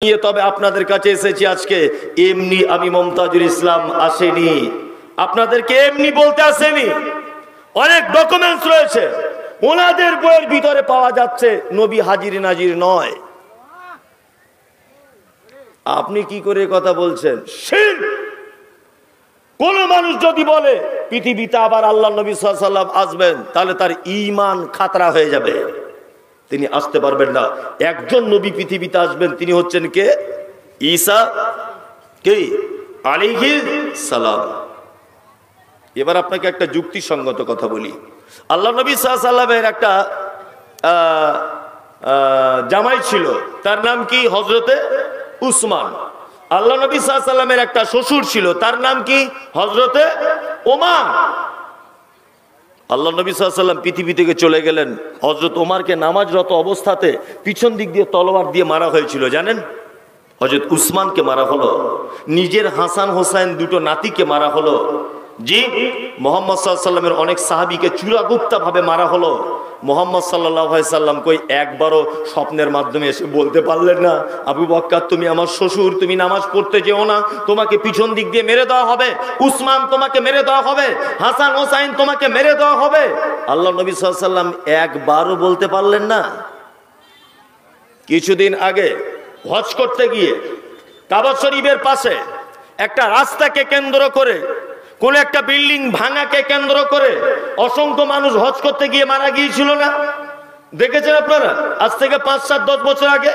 নিয়ে তবে আপনাদের কাছে এসেছি আজকে। এমনি আমি মমতাজুল ইসলাম আসেনি, আপনাদেরকে এমনি বলতে আসেনি। অনেক ডকুমেন্টস রয়েছে, ওনাদের বইয়ের ভিতরে পাওয়া যাচ্ছে নবী হাজির নাজির নয়। আপনি কি করে কথা বলছেন? শিরক। কোন মানুষ যদি বলে পৃথিবীতে আবার আল্লাহ নবী সাল্লাল্লাহু আলাইহি ওয়াসাল্লাম আসবেন, তাহলে তার ঈমান খাতরা হয়ে যাবে, তিনি আসতে পারবেন না। একজন নবী পৃথিবীতে আসবেন, তিনি হচ্ছেন কে? ঈসা কে আলাইহিস সালাম। এবার আপনাকে একটা যুক্তিসঙ্গত কথা বলি। আল্লাহ নবী সাল্লাল্লাহু আলাইহি ওয়াসাল্লামের একটা জামাই ছিল, তার নাম কি? হযরতে উসমান। আল্লাহ নবী সাল্লাল্লাহু আলাইহি ওয়াসাল্লামের একটা শ্বশুর ছিল, তার নাম কি? হযরতে ওমর। আল্লাহ নবী সাল্লাল্লাহু আলাইহি ওয়াসাল্লাম পৃথিবী থেকে চলে গেলেন, হযরত ওমরকে নামাজরত অবস্থাতে পিছন দিক দিয়ে তলোয়ার দিয়ে মারা হয়েছিল, জানেন? হযরত উসমানকে মারা হলো, নিজের হাসান হোসেন দুটো নাতিকে মারা হলো, জি মুহাম্মদ সাল্লাল্লাহু আলাইহি ওয়াসাল্লামের অনেক সাহাবীকে চূড়াগুপ্তা ভাবে মারা হলো। মুহাম্মদ সাল্লাল্লাহু আলাইহি ওয়াসাল্লাম কই একবারও স্বপ্নের মাধ্যমে এসে বলতে পারলেন না, আবু বকর তুমি আমার শ্বশুর, তুমি নামাজ পড়তে যেও না, তোমাকে পিছন দিক দিয়ে মেরে দেওয়া হবে, উসমান তোমাকে মেরে দেওয়া হবে, হাসান হোসেন তোমাকে মেরে দেওয়া হবে? আল্লাহ নবী সাল্লাল্লাহু আলাইহি ওয়াসাল্লাম একবারও বলতে পারলেন না। কিছুদিন আগে হজ করতে গিয়ে কাবা শরীফের পাশে একটা রাস্তাকে কেন্দ্র করে, কোন একটা বিল্ডিং ভাঙাকে কেন্দ্র করে অসংখ্য মানুষ হজ করতে গিয়ে মারা গিয়েছিল না? দেখেছেন আপনারা? আজ থেকে ৫-৭-১০ বছর আগে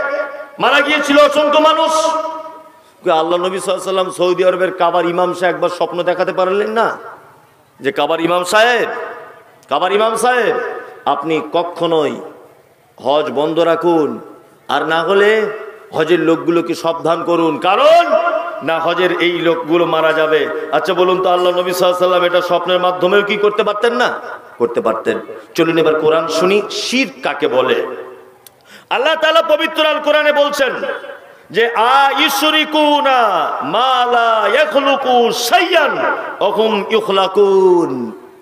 মারা গিয়েছিল অসংখ্য মানুষ। আল্লাহ নবী সাল্লাল্লাহু আলাইহি ওয়াসাল্লাম সৌদি আরবের কাবার ইমাম সাহেব একবার স্বপ্ন দেখাতে পারলেন না যে কাবার ইমাম সাহেব আপনি কখনোই হজ বন্ধ রাখুন, আর না হলে হজের লোকগুলোকে সাবধান করুন, কারণ না হজের এই লোকগুলো মারা যাবে। আচ্ছা বলুন তো, আল্লাহ নবী সাল্লাল্লাহু আলাইহি ওয়াসাল্লাম এটা স্বপ্নের মাধ্যমেও কি করতে পারতেন না? করতে পারতেন। চলুন এবার কোরআন শুনি, শিরক কাকে বলে। আল্লাহ তাআলা পবিত্র আল কোরআনে বলছেন যে আইশুরিকুনা মা লা ইয়াখলুকু শাইয়ান ওয়া হুম ইখলাকুন।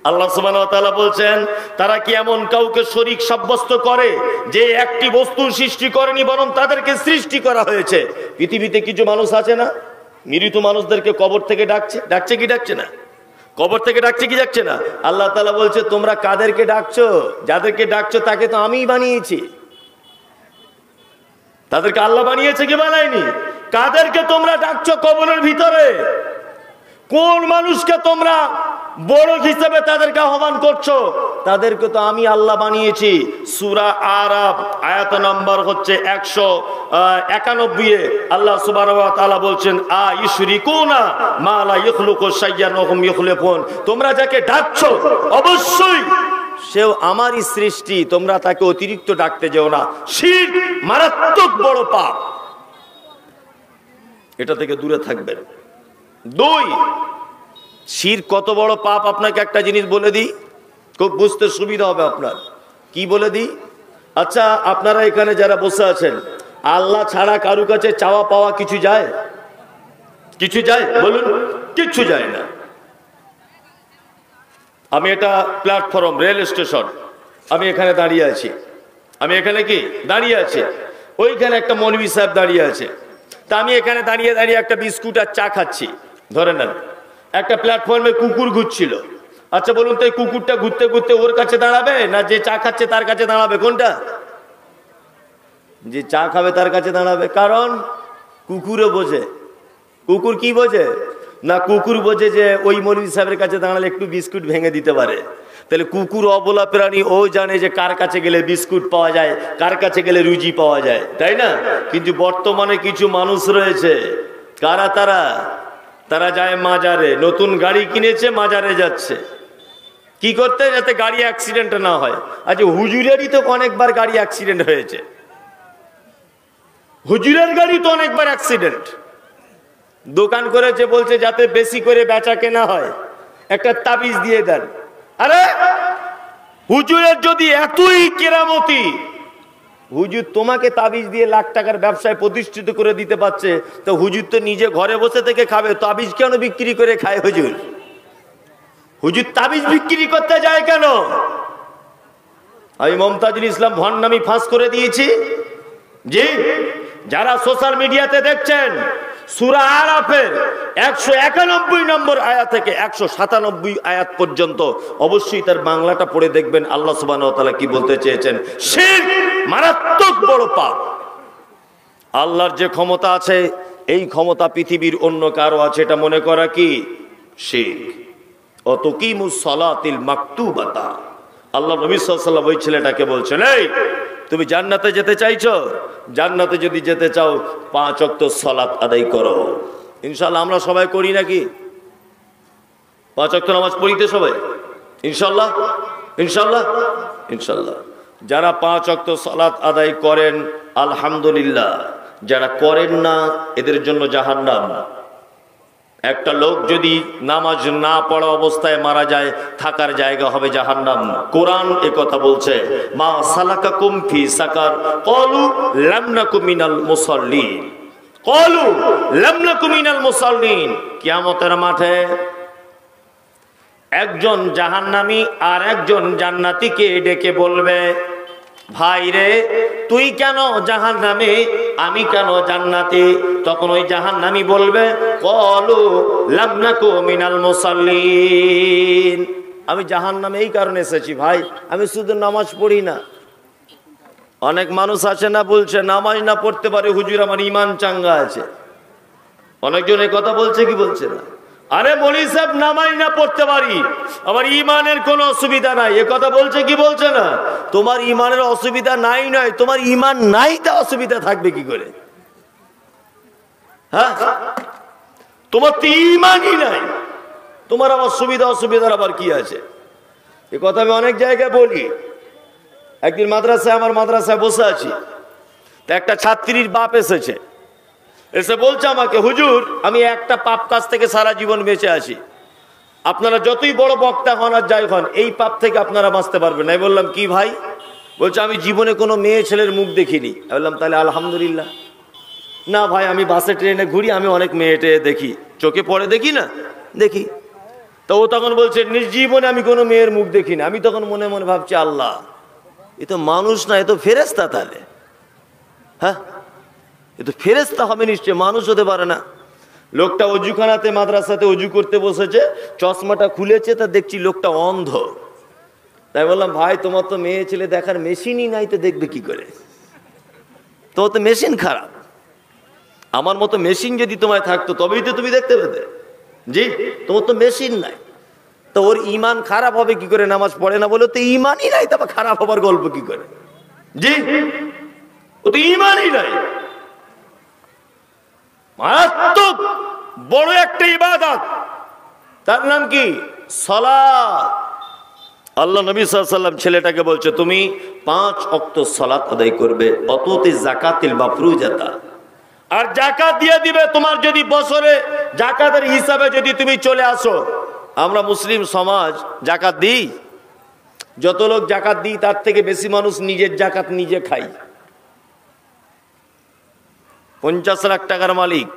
আল্লাহ সুবহানাহু ওয়া তাআলা বলছেন, তারা কি এমন কাউকে শরীক সাব্যস্ত করে যে একটি বস্তু সৃষ্টি করেনি, বরং তাদেরকে সৃষ্টি করা হয়েছে। পৃথিবীতে কিছু মানুষ আছে না, মৃত মানুষদেরকে কবর থেকে ডাকছে কি ডাকছে না? কবর থেকে ডাকছে কি ডাকছে না? আল্লাহ তাআলা বলছে, তোমরা কাদেরকে ডাকছো? যাদেরকে ডাকছো তাকে তো আমিই বানিয়েছি। তাদেরকে আল্লাহ বানিয়েছে, কি বানায়নি? কাদেরকে তোমরা ডাকছো কবরের ভিতরে? কোন মানুষকে তোমরা বড় হিসেবে তাদেরকে আহ্বান করছো? তাদেরকে তো আমি আল্লাহ বানিয়েছি। সূরা আরাফ আয়াত নাম্বার হচ্ছে 191 আল্লাহ সুবহানাহু ওয়া তাআলা বলছেন আইশুরিকুনা মা লা ইয়াখলুকু শাইয়ান ওয়া হুম ইখলাকুন। তোমরা যাকে ডাকছো অবশ্যই সেও আমারই সৃষ্টি, তোমরা তাকে অতিরিক্ত ডাকতে যেও না। শিরক মারাত্মক বড় পাপ, এটা থেকে দূরে থাকবেন। 2, শিরক কত বড় পাপ আপনাকে একটা জিনিস বলে দিই, খুব বুঝতে সুবিধা হবে আপনার। কি বলে দিই? আচ্ছা আপনারা এখানে যারা বসে আছেন, আল্লাহ ছাড়া কারু কাছে চাওয়া পাওয়া কিছু যায়? কিছু যায়? বলুন, কিছু যায় না। আমি এটা প্ল্যাটফর্ম, রেল স্টেশন, আমি এখানে দাঁড়িয়ে আছি, আমি এখানে কি দাঁড়িয়ে আছি, ওইখানে একটা মৌলভী সাহেব দাঁড়িয়ে আছে, তা আমি এখানে দাঁড়িয়ে দাঁড়িয়ে একটা বিস্কুট আর চা খাচ্ছি। ধরে নেন একটা প্ল্যাটফর্মে কুকুর ঘুরছিল। আচ্ছা বলুন তো, এই কুকুরটা ঘুরতে ঘুরতে ওর কাছে দাঁড়াবে না যে চা খাচ্ছে তার কাছে দাঁড়াবে? কোনটা? যে চা খাবে তার কাছে দাঁড়াবে, কারণ কুকুরও বোঝে। কুকুর কি বোঝে না? কুকুর বোঝে যে ওই মৌলভী সাহেবের কাছে দাঁড়ালে একটু বিস্কুট ভেঙে দিতে পারে। তাহলে কুকুর অবলা প্রাণী, ও জানে যে কার কাছে গেলে বিস্কুট পাওয়া যায়, কার কাছে গেলে রুজি পাওয়া যায়, তাই না? কিন্তু বর্তমানে কিছু মানুষ রয়েছে, কারা তারা যায় মাজারে, নতুন গাড়ি কিনেছে, মাজারে যাচ্ছে কি করতে? যাতে গাড়ি অ্যাক্সিডেন্ট না হয়। আচ্ছা হুজুরেরই তো অনেকবার গাড়ি অ্যাক্সিডেন্ট হয়েছে, হুজুরের গাড়ি তো অনেকবার অ্যাক্সিডেন্ট। দোকান করেছে, বলছে যাতে বেশি করে বেচা কেনা হয় একটা তাবিজ দিয়ে দেন। আরে হুজুরের যদি এতই কেরামতি, হুজুর তোমাকে তাবিজ দিয়ে লাখ টাকার ব্যবসায় প্রতিষ্ঠিত করে দিতে পারছে, তো হুজুর তো নিজে ঘরে বসে থেকে খাবে, তাবিজ কেন বিক্রি করে খায় হুজুর? হুজুর তাবিজ বিক্রি করতে যায় কেন? আমি মমতাজুল ইসলাম ভণ্ডামি ফাঁস করে দিয়েছি, জি যারা সোশ্যাল মিডিয়াতে দেখছেন সূরা আরাফের 191 নম্বর আয়াত থেকে 197 আয়াত পর্যন্ত অবশ্যই তার বাংলাটা পড়ে দেখবেন আল্লাহ সুবহানাহু ওয়া তাআলা কি বলতে চেয়েছেন। শিরক মারাত্মক বড় পাপ। আল্লাহর যে ক্ষমতা আছে এই ক্ষমতা পৃথিবীর অন্য কারো আছে এটা মনে করা কি শিরক। অতুকিমুস সালাতিল মাকতুবাতা, আল্লাহ নবী সাল্লাল্লাহু আলাইহি ওয়াসাল্লাম ওই ছেলেটাকে বলছেন, এই তুমি জান্নাতে যেতে চাইছো, জান্নাতে যদি যেতে চাও 5 ওয়াক্ত সালাত আদায় করো। ইনশাআল্লাহ আমরা সবাই করি নাকি? 5 ওয়াক্ত নামাজ পড়িতে সবাই ইনশাআল্লাহ ইনশাআল্লাহ ইনশাআল্লাহ। যারা 5 ওয়াক্ত সালাত আদায় করেন আলহামদুলিল্লাহ, যারা করেন না এদের জন্য জাহান্নাম। একটা লোক যদি নামাজ না পড়া অবস্থায় মারা যায় থাকার জায়গা হবে জাহান্নাম। কোরআন কথা বলছে, মা সালাকাকুম ফি সাকার ক্বালু লাম নাকু মিনাল মুসাল্লিন, ক্বালু লাম নাকু মিনাল মুসাল্লিন। কিয়ামতের মাঠে একজন জাহান্নামী আর একজন জান্নাতীকে ডেকে বলবে, ভাই রে তুই কেন জাহান্নামে, আমি কেন জান্নাতে? তখন ওই জাহান্নামী বলবে, ক্বালু লাম নাকু মিনাল মুসাল্লিন, আমি জাহান্নামে এই কারণে এসেছি ভাই, আমি শুধু নামাজ পড়ি না। অনেক মানুষ আছে না বলছে নামাজ না পড়তে পারে হুজুর আমার ঈমান চাঙ্গা আছে। অনেকজন এই কথা বলছে কি বলছে না? আরে মৌলভী সাহেব নামাজ না পড়তে পারি আমার ঈমানের কোনো অসুবিধা নাই, এ কথা বলছে কি বলছে না? তোমার ঈমানের অসুবিধা নাই নয়, তোমার ঈমান নাই তা অসুবিধা থাকবে কি করে? হ্যাঁ, তোমার তো ঈমানই নাই, তোমার আবার সুবিধা অসুবিধার আবার কি আছে? এ কথা আমি অনেক জায়গায় বলি। একদিন মাদ্রাসায়, আমার মাদ্রাসায় বসে আছি, তা একটা ছাত্রীর বাপ এসেছে, এসে বলছে আমাকে, হুজুর আমি একটা পাপ কাজ থেকে সারা জীবন বেঁচে আছি, আপনারা যতই বড় বক্তা হন আর যাই হন এই পাপ থেকে আপনারা বাঁচতে পারবেন না। আমি বললাম কি ভাই? বলছে আমি জীবনে কোনো মেয়ে ছেলের মুখ দেখিনি। আমি বললাম তাহলে আলহামদুলিল্লাহ। না ভাই আমি বাসে ট্রেনে ঘুরি, আমি অনেক মেয়েটে দেখি, চোখে পড়ে দেখি না, দেখি। তো ও তখন বলছে নিজ জীবনে আমি কোনো মেয়ের মুখ দেখিনি। আমি তখন মনে মনে ভাবছি আল্লাহ এ তো মানুষ না, এ তো ফেরেশতা। তাহলে হ্যাঁ এ তো ফেরেশতা হবে নিশ্চয়, মানুষ হতে পারে না। লোকটা অজুখানাতে মাদ্রাসাতে অজু করতে বসেছে, চশমাটা খুলেছে, তা দেখছি লোকটা অন্ধ। তাই বললাম ভাই তোমার তো মেয়ে ছেলে দেখার মেশিনই নাই, তো দেখবে কি করে? তো তো মেশিন খারাপ। আমার মতো মেশিন যদি তোমায় থাকতো তবেই তো তুমি দেখতে পেতে। জি, তোমার তো মেশিন নাই, তো ওর ঈমান খারাপ হবে কি করে? নামাজ পড়ে না বলে তো ঈমানই নাই, তারপর খারাপ হবার গল্প কি করে? জি, ও তো ঈমানই নাই। মারাত্মক বড় একটা ইবাদত, তার নাম কি? সালাত। আল্লাহ নবী সাল্লাল্লাহু আলাইহি ওয়াসাল্লাম ছেলেটাকে বলছে তুমি 5 ওয়াক্ত সালাত আদায় করবে, অততে যাকাতিল মাফরুজাতা, আর যাকাত দিয়ে দিবে। তোমার যদি বছরে যাকাতের হিসাবে যদি তুমি চলে আসো, আমরা মুসলিম সমাজ যাকাত দিই, যত লোক যাকাত দিই তার থেকে বেশি মানুষ নিজের যাকাত নিজে খাই। 50 লাখ টাকার মালিক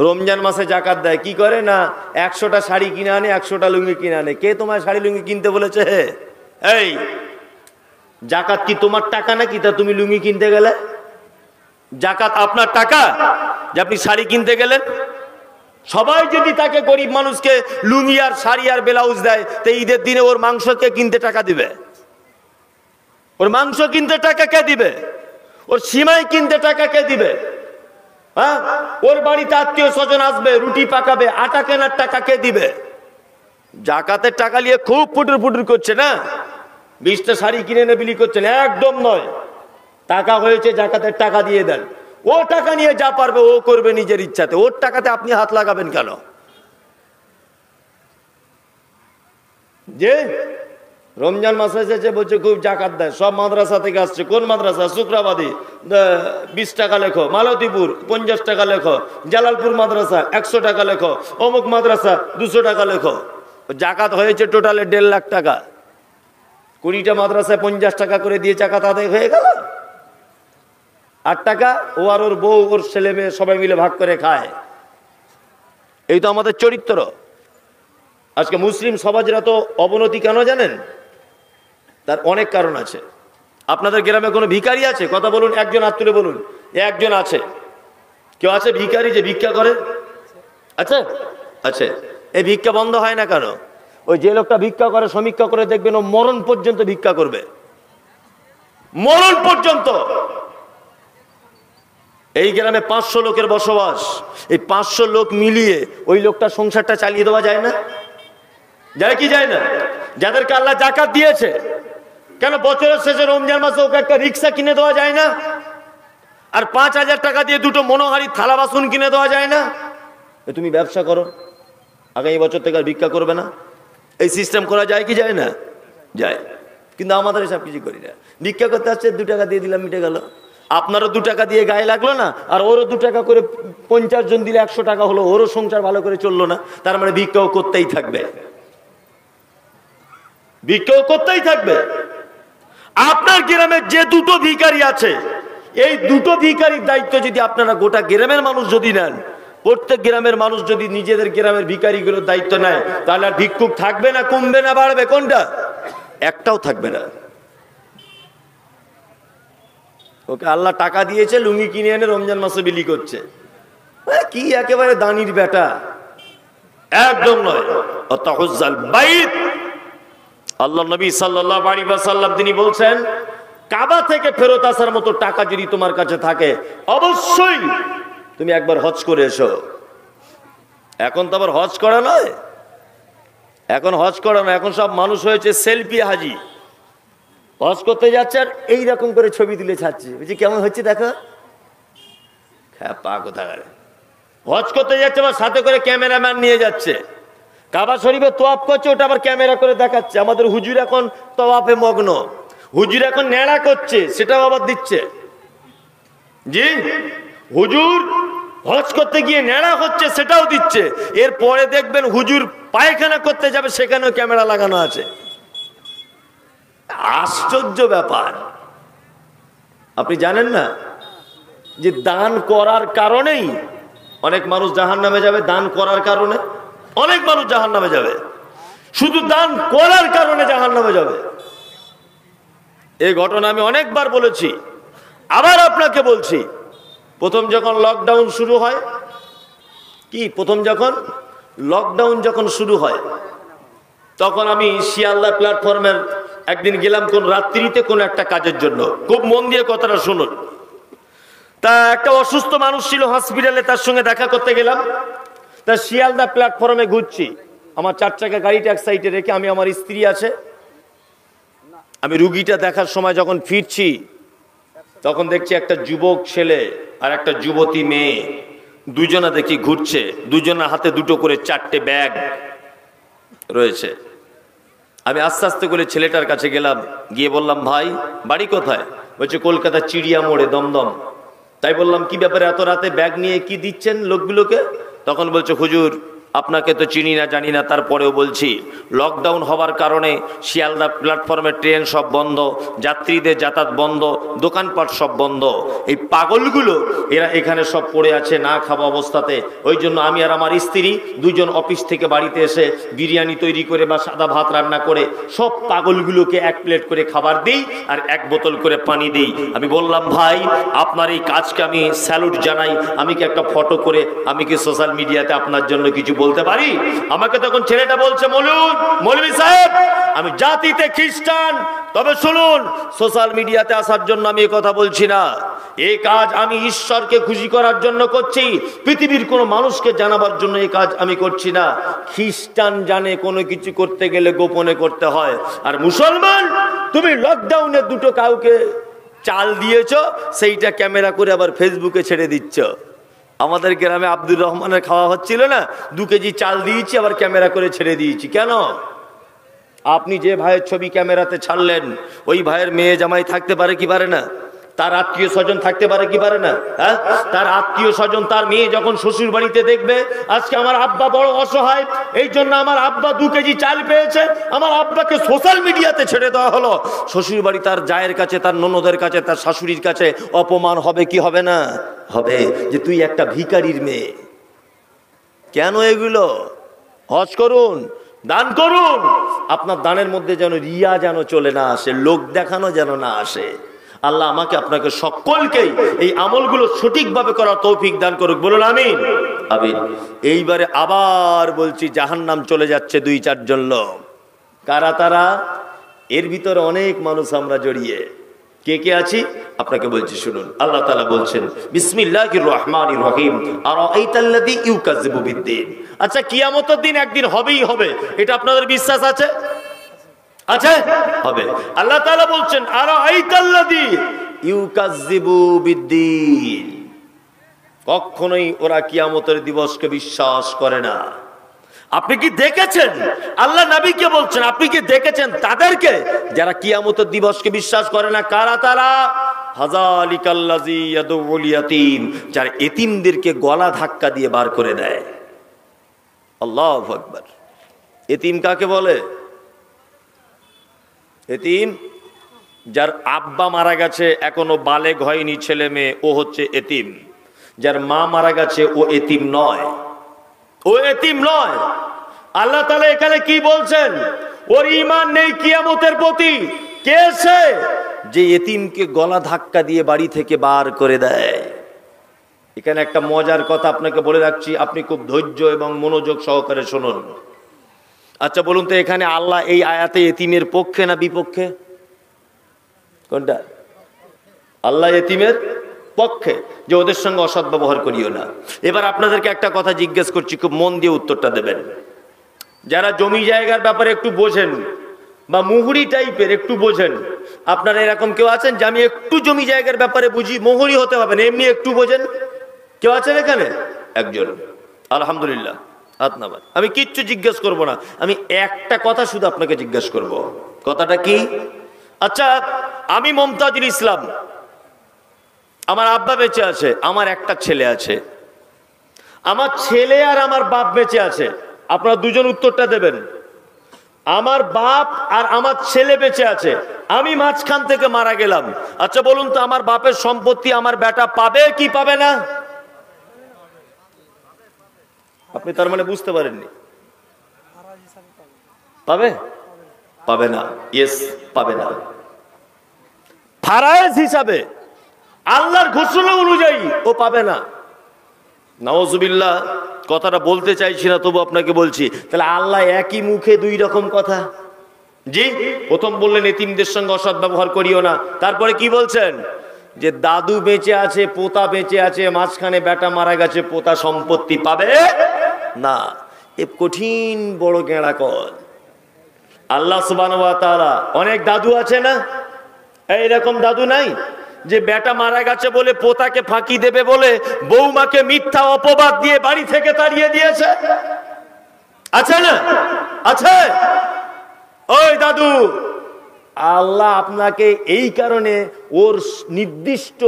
রমজান মাসে যাকাত দেয়, কি করে না 100টা শাড়ি কিনে আনে, 100টা লুঙ্গি কিনে আনে। কে তোমার শাড়ি লুঙ্গি কিনতে বলেছে? এই যাকাত কি তোমার টাকা নাকি তা তুমি লুঙ্গি কিনতে গেলে? যাকাত আপনার টাকা যে আপনি শাড়ি কিনতে গেলেন? সবাই যদি তাকে গরিব মানুষকে লুঙ্গি আর শাড়ি আর ব্লাউজ দেয়, তো ঈদের দিনে ওর মাংসকে কিনতে টাকা দিবে? ওর মাংস কিনতে টাকা কে দিবে? ওর সিমাই কিনতে টাকা কে দিবে? হ্যাঁ, ওর বাড়িতে আত্মীয় স্বজন আসবে, রুটি পাকাবে, আটা কেনার টাকা কে দিবে? যাকাতের টাকা নিয়ে খুব পুটুর পুটুর করছে না, 20টা শাড়ি কিনে এনে বিলি করছেন, একদম নয়। টাকা হয়েছে যাকাতের টাকা দিয়ে দেন, ও টাকা নিয়ে যা পারবে ও করবে নিজের ইচ্ছাতে, ওর টাকাতে আপনি হাত লাগাবেন কেন? যে রমজান মাস এসেছে বলছে খুব জাকাত দেয়, সব মাদ্রাসা থেকে আসছে। কোন মাদ্রাসা? শুক্রাবাদী 20 টাকা লেখো, মালতীপুর 50 টাকা লেখো, জালালপুর মাদ্রাসা 100 টাকা লেখো, অমুক মাদ্রাসা 200 টাকা লেখো। জাকাত হয়েছে টোটালে 1.5 লাখ টাকা। 20টা মাদ্রাসায় 50 টাকা করে দিয়ে জাকাত আদায় হয়ে গেল। 8 টাকা ও আর ওর বউ ওর ছেলে মেয়ে সবাই মিলে ভাগ করে খায়। এই তো আমাদের চরিত্র। আজকে মুসলিম সমাজের এত অবনতি কেন জানেন? তার অনেক কারণ আছে। আপনাদের গ্রামে কোনো ভিখারি আছে? কথা বলুন, একজন হাত তুলে বলুন। একজন আছে? কেউ আছে ভিখারি যে ভিক্ষা করে? আচ্ছা আচ্ছা, এই ভিক্ষা বন্ধ হয় না কেন? ওই যে লোকটা ভিক্ষা করে, সমীক্ষা করে দেখবেন ও মরণ পর্যন্ত ভিক্ষা করবে, মরণ পর্যন্ত। এই গ্রামে 500 লোকের বসবাস, এই 500 লোক মিলিয়ে ওই লোকটা সংসারটা চালিয়ে দেওয়া যায় না? যায় কি যায় না? যাদেরকে আল্লাহ জাকাত দিয়েছে, কেন বছরের শেষে রমজান মাসে ওকে একটা রিক্সা কিনে দেওয়া যায় না? আর 5000 টাকা দিয়ে দুটো মনোহারি থালা বাসন কিনে দেওয়া যায় না? তুমি ব্যবসা করো, আগামী বছর থেকে আর ভিক্ষা করবে না। এই সিস্টেম করা যায় কি যায় না? যায়। কিন্তু আমাদের এসব কিছু করি না। ভিক্ষা করতে আসছে, 2 টাকা দিয়ে দিলাম, মিটে গেল। আপনারও 2 টাকা দিয়ে গায়ে লাগলো না, আর ওরও 2 টাকা করে 50 জন দিলে 100 টাকা হলো, ওরও সংসার ভালো করে চললো না। তার মানে ভিক্ষাও করতেই থাকবে, ভিক্ষাও করতেই থাকবে। আপনার গ্রামে যে 2টো ভিখারি আছে, এই 2টো ভিখারির দায়িত্ব যদি আপনারা গোটা গ্রামের মানুষ যদি নেন, প্রত্যেক গ্রামের মানুষ যদি নিজেদের গ্রামের ভিখারিগুলোর দায়িত্ব নেয়, তাহলে আর ভিক্ষুক থাকবে না, কমবে না, বাড়বে? কোনটা? একটাও থাকবে না। ওকে আল্লাহ টাকা দিয়েছে, লুঙ্গি কিনে এনে রমজান মাসে বিলি করছে। কি একেবারে দানির বেটা, একদম নয়। অতাহুজ্জাল বাইত, আল্লাহ নবী সাল্লাল্লাহু আলাইহি ওয়াসাল্লাম তিনি বলছেন, কাবা থেকে ফেরত আসার মতো টাকা যদি তোমার কাছে থাকে, অবশ্যই তুমি একবার হজ করে এসো। এখন তো আবার হজ করা নয়, এখন হজ করা নয়, এখন সব মানুষ হয়েছে সেলফি হাজি। হজ করতে যাচ্ছে আর এইরকম করে ছবি তুলে ছাড়ছে, বুঝছি কেমন হচ্ছে দেখো। হ্যাঁ, পা কোথাকার হজ করতে যাচ্ছে, আবার সাথে করে ক্যামেরাম্যান নিয়ে যাচ্ছে। কাবা শরীফে তোয়াফ করছে, ওটা আবার ক্যামেরা করে দেখাচ্ছে। আমাদের হুজুর এখন তোয়াফে মগ্ন, হুজুর এখন নেড়া করছে, সেটাও আবার দিচ্ছে। জি, হুজুর হজ করতে গিয়ে নেড়া হচ্ছে, সেটাও দিচ্ছে। এরপরে দেখবেন হুজুর পায়খানা করতে যাবে, সেখানেও ক্যামেরা লাগানো আছে। আশ্চর্য ব্যাপার। আপনি জানেন না যে দান করার কারণেই অনেক মানুষ জাহান্নামে যাবে? দান করার কারণে অনেক মানুষ জাহান্নামে যাবে, শুধু দান করার কারণে জাহান্নামে যাবে। এই ঘটনা আমি অনেকবার বলেছি, আবার আপনাকে বলছি। প্রথম যখন লকডাউন শুরু হয়, প্রথম যখন লকডাউন যখন শুরু হয়, তখন আমি শিয়ালদা প্ল্যাটফর্মের একদিন গেলাম কোন রাত্রিতে কোন একটা কাজের জন্য। খুব মন দিয়ে কথাটা শুনুন। তা একটা অসুস্থ মানুষ ছিল হসপিটালে, তার সঙ্গে দেখা করতে গেলাম। তা শিয়ালদা প্ল্যাটফর্মে ঘুরছি, আমার 4 চাকা গাড়িটা এক সাইডে রেখে, আমি, আমার স্ত্রী আছে। আমি রুগীটা দেখার সময় যখন ফিরছি, তখন দেখছি একটা যুবক ছেলে আর একটা যুবতী মেয়ে, দুজনা দেখি ঘুরছে। দুজনের হাতে 2টো করে 4টে ব্যাগ রয়েছে। আমি আস্তে আস্তে করে ছেলেটার কাছে গেলাম, গিয়ে বললাম, ভাই বাড়ি কোথায়? বলছে কলকাতা চিড়িয়া মোড়ে, দমদম। তাই বললাম, কি ব্যাপারে এত রাতে ব্যাগ নিয়ে কি দিচ্ছেন লোকগুলোকে? তখন বলছে, হুজুর আপনাকে তো চিনি না, জানি না, তারপরেও বলছি, লকডাউন হবার কারণে শিয়ালদা প্ল্যাটফর্মে ট্রেন সব বন্ধ, যাত্রীদের যাতায়াত বন্ধ, দোকানপাট সব বন্ধ। এই পাগলগুলো এরা এখানে সব পড়ে আছে না খাওয়া অবস্থাতে। ওই জন্য আমি আর আমার স্ত্রী দুজন অফিস থেকে বাড়িতে এসে বিরিয়ানি তৈরি করে বা সাদা ভাত রান্না করে সব পাগলগুলোকে 1 প্লেট করে খাবার দিই আর 1 বোতল করে পানি দিই। আমি বললাম, ভাই আপনার এই কাজকে আমি স্যালুট জানাই। আমি কি একটা ফটো করে আমি কি সোশ্যাল মিডিয়াতে আপনার জন্য কিছু বলতে পারি? আমাকে তখন ছেলেটা বলছে, মৌলভী সাহেব আমি জাতিতে খ্রিস্টান, তবে শুনুন, সোশ্যাল মিডিয়াতে আসার জন্য আমি এই কথা বলছি না। এই কাজ আমি ঈশ্বরকে খুশি করার জন্য করছি, পৃথিবীর কোনো মানুষকে জানাবার জন্য এই কাজ আমি করছি না। খ্রিস্টান জানে কোনো কিছু করতে গেলে গোপনে করতে হয়, আর মুসলমান তুমি লকডাউনে 2টো কাউকে চাল দিয়েছো, সেইটা ক্যামেরা করে আবার ফেসবুকে ছেড়ে দিচ্ছ। আমাদের গ্রামে আব্দুর রহমানের খাওয়া হচ্ছিল না, 2 কেজি চাল দিয়েছি, আবার ক্যামেরা করে ছেড়ে দিয়েছি। কেন? আপনি যে ভাইয়ের ছবি ক্যামেরাতে ছাড়লেন, ওই ভাইয়ের মেয়ে জামাই থাকতে পারে কি পারে না? তার আত্মীয় স্বজন থাকতে পারে কি পারে না? হ্যাঁ, তার আত্মীয় স্বজন, তার মেয়ে যখন শ্বশুর বাড়িতে দেখবে আজকে আমার আব্বা বড় অসহায়, এই জন্য আমার আব্বা 2 কেজি চাল পেয়েছে, আমার আব্বাকে সোশ্যাল মিডিয়াতে ছেড়ে দেওয়া হলো। শ্বশুর বাড়ি তার জায়ের কাছে, তার ননদের কাছে, তার শাশুড়ির কাছে অপমান হবে কি হবে না? হবে, যে তুই একটা ভিখারির মেয়ে। কেন এগুলো? হজ করুন, দান করুন। আপনার দানের মধ্যে যেন রিয়া যেন চলে না আসে, লোক দেখানো যেন না আসে। আল্লাহ আমাকে আপনাকে সকলকেই এই আমলগুলো সঠিকভাবে করার তৌফিক দান করুক, বলুন আমিন আমিন। এইবারে আবার বলছি, জাহান্নাম চলে যাচ্ছে 2-4 জন লোক। কারা তারা? এর ভিতরে অনেক মানুষ আমরা জড়িয়ে। কে কে আছি আপনাকে বলছি, শুনুন। আল্লাহ তাআলা বলছেন বিসমিল্লাহির রহমানির রহিম, আরাআইতাল্লাযী ইউকাযযিবু বিদ্দীন। আচ্ছা, কিয়ামতের দিন একদিন হবেই হবে, এটা আপনাদের বিশ্বাস আছে? আছে, হবে। আল্লাহ তাআলা বলছেন আরাআইতাল্লাযী ইউকাযযিবু বিদ্দীন, কখনোই ওরা কিয়ামতের দিবসকে বিশ্বাস করে না। আপনি কি দেখেছেন? আল্লাহ নবীকে বলছেন, আপনি কি দেখেছেন তাদেরকে যারা কিয়ামতের দিবসকে বিশ্বাস করে না? কারা তারা? হাযালিকাল্লাযী ইয়াদউল ইয়াতীম, যারা এতিমদেরকে গলা ধাক্কা দিয়ে বার করে দেয়। আল্লাহু আকবার। এতিম কাকে বলে? এতিম যার আব্বা মারা গেছে, এখনো বালেগ হয়নি ছেলে মেয়ে, ও হচ্ছে এতিম। যার মা মারা গেছে ও এতিম নয়, ও এতিম নয়। আল্লাহ তাআলা এখানে কি বলছেন? ওর ঈমান নেই কিয়ামতের প্রতি। কে সে? যে এতিমকে গলা ধাক্কা দিয়ে বাড়ি থেকে বার করে দেয়। এখানে একটা মজার কথা আপনাকে বলে রাখছি, আপনি খুব ধৈর্য এবং মনোযোগ সহকারে শুনুন। আচ্ছা বলুন তো, এখানে আল্লাহ এই আয়াতে এতিমের পক্ষে না বিপক্ষে? কোনটা? আল্লাহ এতিমের পক্ষে, যে ওদের সঙ্গে অসৎ ব্যবহার করিও না। এবার আপনাদেরকে একটা কথা জিজ্ঞেস করছি, খুব মন দিয়ে উত্তরটা দেবেন। যারা জমি জায়গার ব্যাপারে একটু বোঝেন বা মুহুরি টাইপের একটু বোঝেন, আপনারা এরকম কেউ আছেন যে আমি একটু জমি জায়গার ব্যাপারে বুঝি? মুহুরি হতে হবে না, এমনি একটু বোঝেন কেউ আছেন এখানে? একজন, আলহামদুলিল্লাহ, হাত নামান। আমি কিচ্ছু জিজ্ঞেস করব না, আমি একটা কথা শুধু আপনাকে জিজ্ঞেস করব। কথাটা কি? আচ্ছা, আমি মমতাজুল ইসলাম, আমার আব্বা বেঁচে আছে, আমার একটা ছেলে আছে, আমার ছেলে আর আমার বাপ বেঁচে আছে। আপনারা দুজন উত্তরটা দেবেন। আমার বাপ আর আমার ছেলে বেঁচে আছে, আমি মাঝখান থেকে মারা গেলাম। আচ্ছা বলুন তো, আমার বাপের সম্পত্তি আমার বেটা পাবে কি পাবে না? আপনি তার মানে বুঝতে পারেননি। পাবে? পাবে না। ইয়েস, পাবে না। ফারায়েজ হিসাবে আল্লাহর ঘোষণা অনুযায়ী ও পাবে না। নাউজুবিল্লাহ, কথাটা বলতে চাইছি না, তবু আপনাকে বলছি। তাহলে আল্লাহ একই মুখে দুই রকম কথা। জি, প্রথম বললেন এতিমদের সঙ্গে অসৎ ব্যবহার করিও না, তারপরে কি বলছেন? যে দাদু বেঁচে আছে, পোতা বেঁচে আছে, মাঝখানে বেটা মারা গেছে, পোতা সম্পত্তি পাবে না। এ কঠিন বড় গেঁড়া কল। আল্লাহ সুবহানাহু ওয়া তাআলা, অনেক দাদু আছে না, এইরকম দাদু নাই যে বেটা মারা গেছে বলে পোতাকে ফাঁকি দেবে বলে বৌমাকে মিথ্যা অপবাদ দিয়ে বাড়ি থেকে তাড়িয়ে দিয়েছে? আছে না? আছে। ওই দাদু, আল্লাহ আপনাকে এই কারণে ওর নির্দিষ্ট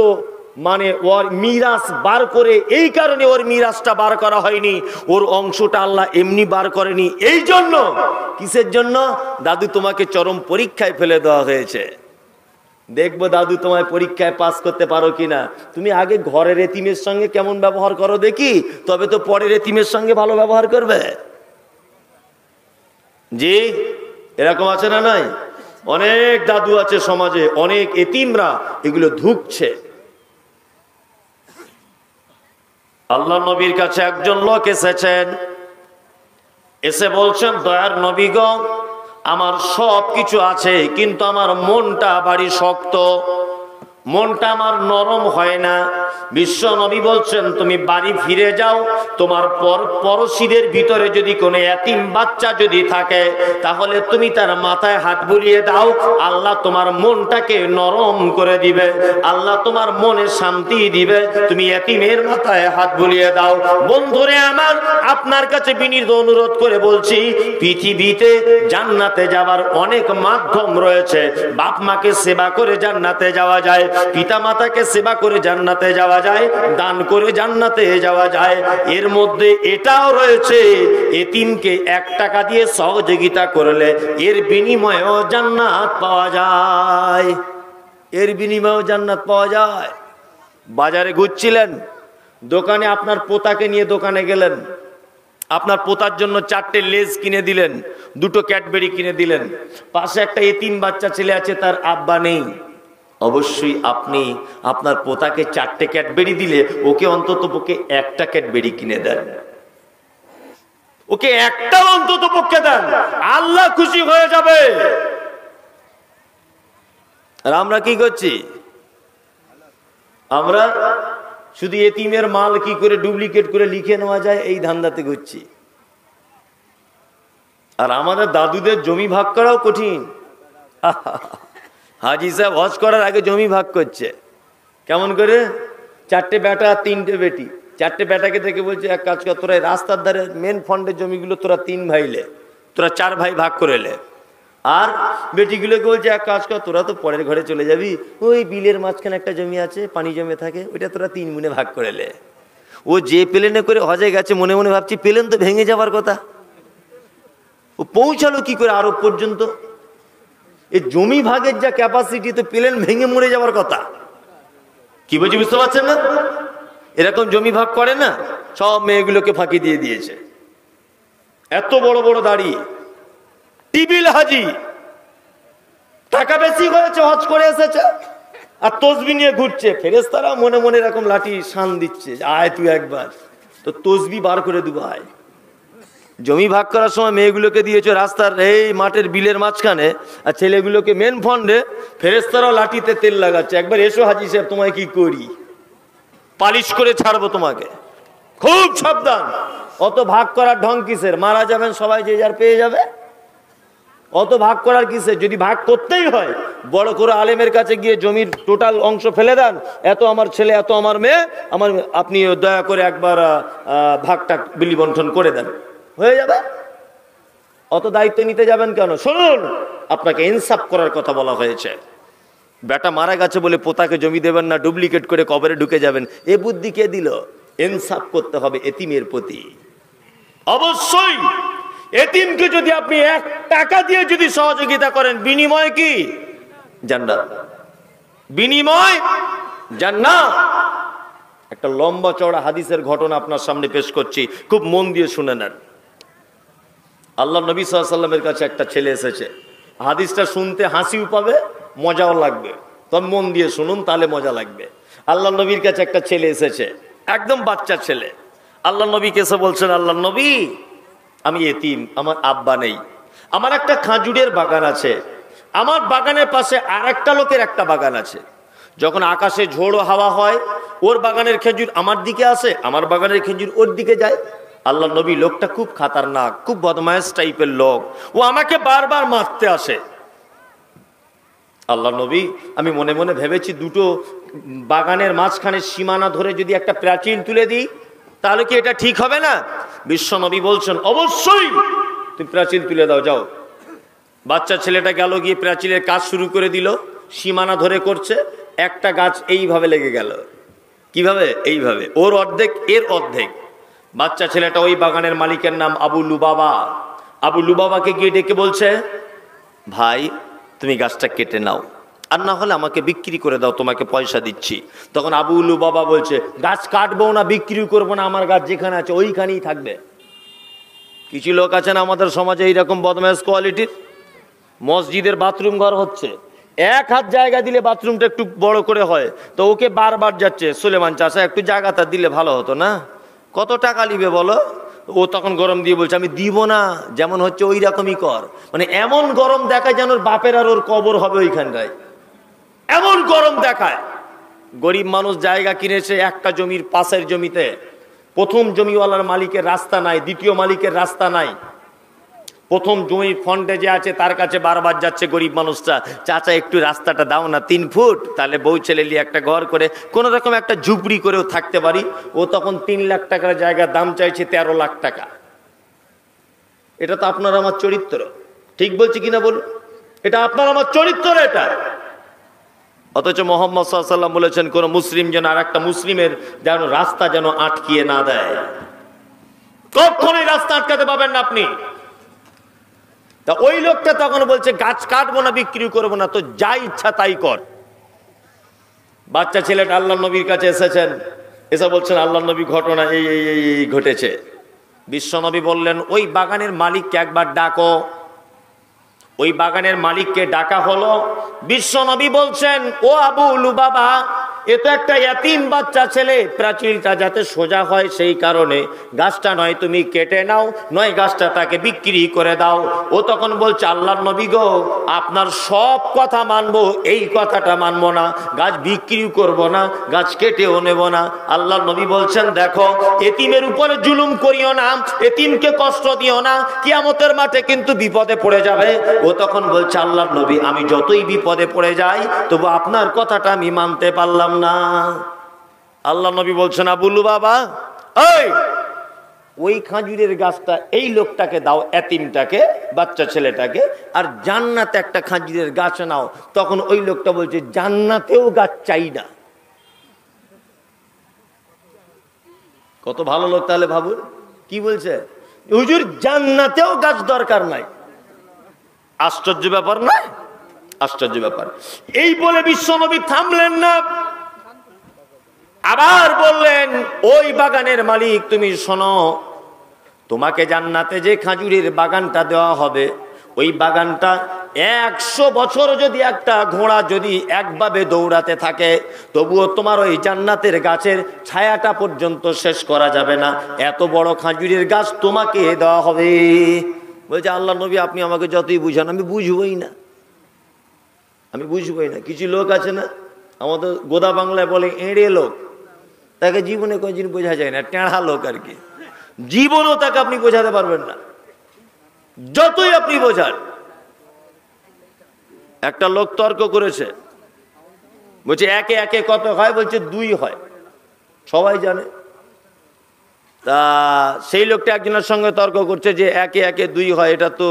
মানে ওর মিরাস বার করে, এই কারণে ওর মিরাসটা বার করা হয়নি, ওর অংশটা আল্লাহ এমনি বার করেনি। এই জন্য, কিসের জন্য? দাদু তোমাকে চরম পরীক্ষায় ফেলে দেওয়া হয়েছে। দেখবো দাদু তোমায় পরীক্ষায় পাস করতে পারো কিনা। তুমি আগে ঘরের এতিমের সঙ্গে কেমন ব্যবহার করো দেখি, তবে তো পরের এতিমের সঙ্গে ভালো ব্যবহার করবে। জি, এরকম আছে না নাই? অনেক দাদু আছে সমাজে, অনেক এতিমরা এগুলো ধুঁকছে। আল্লাহ নবীর কাছে একজন লোক এসেছেন, এসে বলছেন, দয়ার নবী গো, আমার সব কিছু আছে, কিন্তু আমার মনটা ভারী শক্ত, মনটা আমার নরম হয় না। বিশ্ব নবী বলছেন, তুমি বাড়ি ফিরে যাও, তোমার পড়োশীদের ভিতরে যদি কোনো এতিম বাচ্চা যদি থাকে, তাহলে তুমি তার মাথায় হাত বুলিয়ে দাও, আল্লাহ তোমার মনটাকে নরম করে দিবে, আল্লাহ তোমার মনে শান্তি দিবে। তুমি এতিমের মাথায় হাত বুলিয়ে দাও। বন্ধুরে আমার, আপনার কাছে বিনীত অনুরোধ করে বলছি, পৃথিবীতে জান্নাতে যাবার অনেক মাধ্যম রয়েছে। বাপ মাকে সেবা করে জান্নাতে যাওয়া যায়, পিতা মাতাকে সেবা করে জান্নাতে যাওয়া যায়, দান করে জান্নাতে যাওয়া যায়। এর মধ্যে এটাও রয়েছে, এতিমকে 1 টাকা দিয়ে সহযোগিতা করলে এর বিনিময়েও জান্নাত পাওয়া যায়। এর বিনিময়েও জান্নাত পাওয়া যায়। বাজারে ঘুরছিলেন, দোকানে আপনার পোতাকে নিয়ে দোকানে গেলেন, আপনার পোতার জন্য 4টে লেজ কিনে দিলেন, 2টো ক্যাডবেরি কিনে দিলেন, পাশে একটা এতিম বাচ্চা ছেলে আছে, তার আব্বা নেই। অবশ্যই আপনি আপনার পোতাকে 4টে ক্যাডবেরি দিলে ওকে অন্তত পক্ষে একটা ক্যাডবেরি কিনে দেন, ওকে একটা অন্তত পক্ষে দেন, আল্লাহ খুশি হয়ে যাবে। আর আমরা কি করছি? আমরা শুধু এতিমের মাল কি করে ডুপ্লিকেট করে লিখে নেওয়া যায় এই ধান্দাতে ঘুরছি। আর আমাদের দাদুদের জমি ভাগ করাও কঠিন। হাজি সাহেব হজ করার আগে জমি ভাগ করছে কেমন করে? 4টে বেটা আর 3টে বেটি। 4টে বেটাকে দেখে বলছে এক কাজ কর, তোরা রাস্তার ধারে মেন ফন্ডের জমিগুলো তোরা 3 ভাইলে, তোরা 4 ভাই ভাগ করে লে। আর বেটিগুলোকে বলছে এক কাজ কর, তোরা তো পরের ঘরে চলে যাবি, ওই বিলের মাঝখানে একটা জমি আছে, পানি জমে থাকে, ওইটা তোরা 3 গুণে ভাগ করে লে। ও যে প্লেনে করে হজে গেছে মনে মনে ভাবছি প্লেন তো ভেঙে যাওয়ার কথা, ও পৌঁছালো কি করে আরব পর্যন্ত? এই জমি ভাগের যা ক্যাপাসিটি, তো প্লেন ভেঙে মরে যাওয়ার কথা। কি বলছি বুঝতে পারছেন না? এরকম জমি ভাগ করে না, সব মেয়েগুলোকে ফাঁকি দিয়ে দিয়েছে। এত বড় বড় দাড়ি, টিবিল হাজি, টাকা বেশি হয়েছে, হজ করে এসেছে, আর তসবি নিয়ে ঘুরছে। ফেরেশতারা মনে মনে এরকম লাঠি শান দিচ্ছে, আয় তুই একবার, তো তসবি বার করে দেবো আয়। জমি ভাগ করার সময় মেয়েগুলোকে দিয়েছে রাস্তার এই মাঠের বিলের মাঝখানে, আর ছেলেগুলোকে মেন ফন্ডে। ফেরেশতারাও লাঠিতে তেল লাগাচ্ছে, একবার এসো হাজি সাহেব তোমায় কি করি, পালিশ করে ছাড়বো তোমাকে, খুব সাবধান। অত ভাগ করার ঢং কিসের? মারা যাবেন সবাই, যে যার পেয়ে যাবে। অত ভাগ করার কিসের? যদি ভাগ করতেই হয় বড় করে আলেমের কাছে গিয়ে জমির টোটাল অংশ ফেলে দেন, এত আমার ছেলে, এত আমার মেয়ে, আমার, আপনি দয়া করে একবার ভাগটা বিলি বন্টন করে দেন, হয়ে যাবে। অত দায়িত্ব নিতে যাবেন কেন? শুনুন, আপনাকে ইনসাফ করার কথা বলা হয়েছে। বেটা মারা গেছে বলে পোতাকে জমি দেবেন না, ডুপ্লিকেট করে কবরে ঢুকে যাবেন, এ বুদ্ধি কে দিল? ইনসাফ করতে হবে এতিমের প্রতি। অবশ্যই এতিমকে যদি আপনি 1 টাকা দিয়ে যদি সহযোগিতা করেন, বিনিময় কি? জান্নাত। বিনিময় জান্নাত। একটা লম্বা চওড়া হাদিসের ঘটনা আপনার সামনে পেশ করছি, খুব মন দিয়ে শুনে নেন। আল্লাহ নবী সাল্লাল্লাহু আলাইহি ওয়াসাল্লামের কাছে একটা ছেলে এসেছে। হাদিসটা শুনতে হাসিও পাবে, মজাও লাগবে, তবে মন দিয়ে শুনুন, তাহলে মজা লাগবে। আল্লাহ নবীর কাছে একটা ছেলে এসেছে, একদম বাচ্চা ছেলে। আল্লাহ নবীকে এসে বলছেন, আল্লাহ নবী, আমি এতিম, আমার আব্বা নেই, আমার একটা খাজুরের বাগান আছে, আমার বাগানের পাশে আর একটা লোকের একটা বাগান আছে। যখন আকাশে ঝোড়ো হাওয়া হয়, ওর বাগানের খেজুর আমার দিকে আসে, আমার বাগানের খেজুর ওর দিকে যায়। আল্লাহ নবী, লোকটা খুব খাতারনাক, খুব বদমাইশ টাইপের লোক, ও আমাকে বারবার মারতে আসে। আল্লাহ নবী, আমি মনে মনে ভেবেছি 2টো বাগানের মাঝখানে সীমানা ধরে যদি একটা প্রাচীর তুলে দিই, তাহলে কি এটা ঠিক হবে না? বিশ্ব নবী বলছেন, অবশ্যই তুমি প্রাচীর তুলে দাও, যাও। বাচ্চা ছেলেটা গেল, গিয়ে প্রাচীরের কাজ শুরু করে দিল, সীমানা ধরে করছে। একটা গাছ এইভাবে লেগে গেল। কিভাবে? এইভাবে, ওর অর্ধেক এর অর্ধেক। বাচ্চা ছেলেটা ওই বাগানের মালিকের নাম আবু লুবাবা। আবু লুবাবাকে গিয়ে ডেকে বলছে, ভাই তুমি গাছটা কেটে নাও, আর না হলে আমাকে বিক্রি করে দাও, তোমাকে পয়সা দিচ্ছি। তখন আবু লুবাবা বলছে, গাছ কাটবো না, বিক্রি করবো না, আমার গাছ যেখানে আছে ওইখানেই থাকবে। কিছু লোক আছে না আমাদের সমাজে এইরকম বদমাইশ কোয়ালিটির। মসজিদের বাথরুম ঘর হচ্ছে, 1 হাত জায়গা দিলে বাথরুমটা একটু বড় করে হয়, তো ওকে বারবার যাচ্ছে, সুলেমান চাচা একটু জায়গাটা দিলে ভালো হতো না, কত টাকা নিবে বলো? ও তখন গরম দিয়ে বলছে, আমি দিব না, যেমন হচ্ছে ওই রকমই কর। মানে এমন গরম দেখায় যেন ওর বাপের আর ওর কবর হবে ওইখানটায়, এমন গরম দেখায়। গরিব মানুষ জায়গা কিনেছে একটা জমির পাশের জমিতে, প্রথম জমিওয়ালার মালিকের রাস্তা নাই, দ্বিতীয় মালিকের রাস্তা নাই। প্রথম জমির ফন্ডে যে আছে তার কাছে বারবার যাচ্ছে গরিব মানুষটা, চাচা একটু রাস্তাটা দাও না 3 ফুট, তাহলে বউ ছেলে নিয়ে একটা ঘর করে কোন রকম একটা ঝুপড়ি করেও থাকতে পারি। ও তখন 3 লাখ টাকার জায়গার দাম চাইছে 13 লাখ টাকা। এটা তো আপনার আমার চরিত্র, ঠিক বলছি কিনা বলুন? এটা আপনার আমার চরিত্র এটা। অথচ মুহাম্মদ সাল্লাল্লাহু আলাইহি ওয়াসাল্লাম বলেছেন, কোন মুসলিম যেন আর একটা মুসলিমের যেন রাস্তা যেন আটকিয়ে না দেয়। কখনোই রাস্তা আটকাতে পাবেন না আপনি। তা ওই লোকটা তখন বলছে, গাছ কাটবো না, বিক্রি করবো না, তো যা ইচ্ছা তাই কর। বাচ্চা ছেলেটা আল্লাহ নবীর কাছে এসেছেন, এসে বলছেন, আল্লাহ নবী ঘটনা এই এই এই ঘটেছে। বিশ্বনবী বললেন, ওই বাগানের মালিককে একবার ডাকো। ওই বাগানের মালিককে ডাকা হলো। বিশ্বনবী বলছেন, ও আবু লুবাবা, এ তো একটা ইয়াতীম বাচ্চা ছেলে, প্রাচীরটা যাতে সোজা হয় সেই কারণে গাছটা নয় তুমি কেটে নাও, নয় গাছটা তাকে বিক্রি করে দাও। ও তখন বলছে, আল্লাহর নবী গো, আপনার সব কথা মানবো, এই কথাটা মানবো না, গাছ বিক্রি করব না, গাছ কেটেও নেব না। আল্লাহর নবী বলছেন, দেখো, এতিমের উপরে জুলুম করিও না, এতিমকে কষ্ট দিও না, কিয়ামতের মাঠে কিন্তু বিপদে পড়ে যাবে। ও তখন বলছে, আল্লাহর নবী, আমি যতই বিপদে পড়ে যাই তবু আপনার কথাটা আমি মানতে পারলাম না। আল্লাহ নবী বলছেন, আবু লুবাবা, ওই খাজুরের গাছটা এই লোকটাকে দাও, এতিমটাকে, বাচ্চা ছেলেটাকে, আর জান্নাতে একটা খাজুরের গাছ নাও। তখন ওই লোকটা বলছে, জান্নাতেও গাছ চাই না। কত ভালো লোক তাহলে ভাবুন, কি বলছে, হুজুর জান্নাতেও গাছ দরকার নাই। আশ্চর্য ব্যাপার নয়? আশ্চর্য ব্যাপার। এই বলে বিশ্বনবী থামলেন না, আবার বললেন, ওই বাগানের মালিক, তুমি শোনো, তোমাকে জান্নাতে যে খাজুরের বাগানটা দেওয়া হবে, ওই বাগানটা 100 বছর যদি একটা ঘোড়া যদি একভাবে দৌড়াতে থাকে, তবুও তোমার ওই জান্নাতের গাছের ছায়াটা পর্যন্ত শেষ করা যাবে না। এত বড় খাজুরের গাছ তোমাকে দেওয়া হবে। বলছে, আল্লাহ নবী, আপনি আমাকে যতই বুঝান আমি বুঝবই না, আমি বুঝবই না। কিছু লোক আছে না, আমাদের গোদা বাংলায় বলে এঁড়ে লোক, তাকে জীবনে কোনদিন বোঝা যায় না, টেঁড়া লোক আর কি। জীবনও তাকে আপনি বোঝাতে পারবেন না, যতই আপনি বোঝান। একটা লোক তর্ক করেছে, বলছে একে একে কত হয়? বলছে 2 হয়, সবাই জানে। তা সেই লোকটা একজনের সঙ্গে তর্ক করছে যে একে একে 2 হয়, এটা তো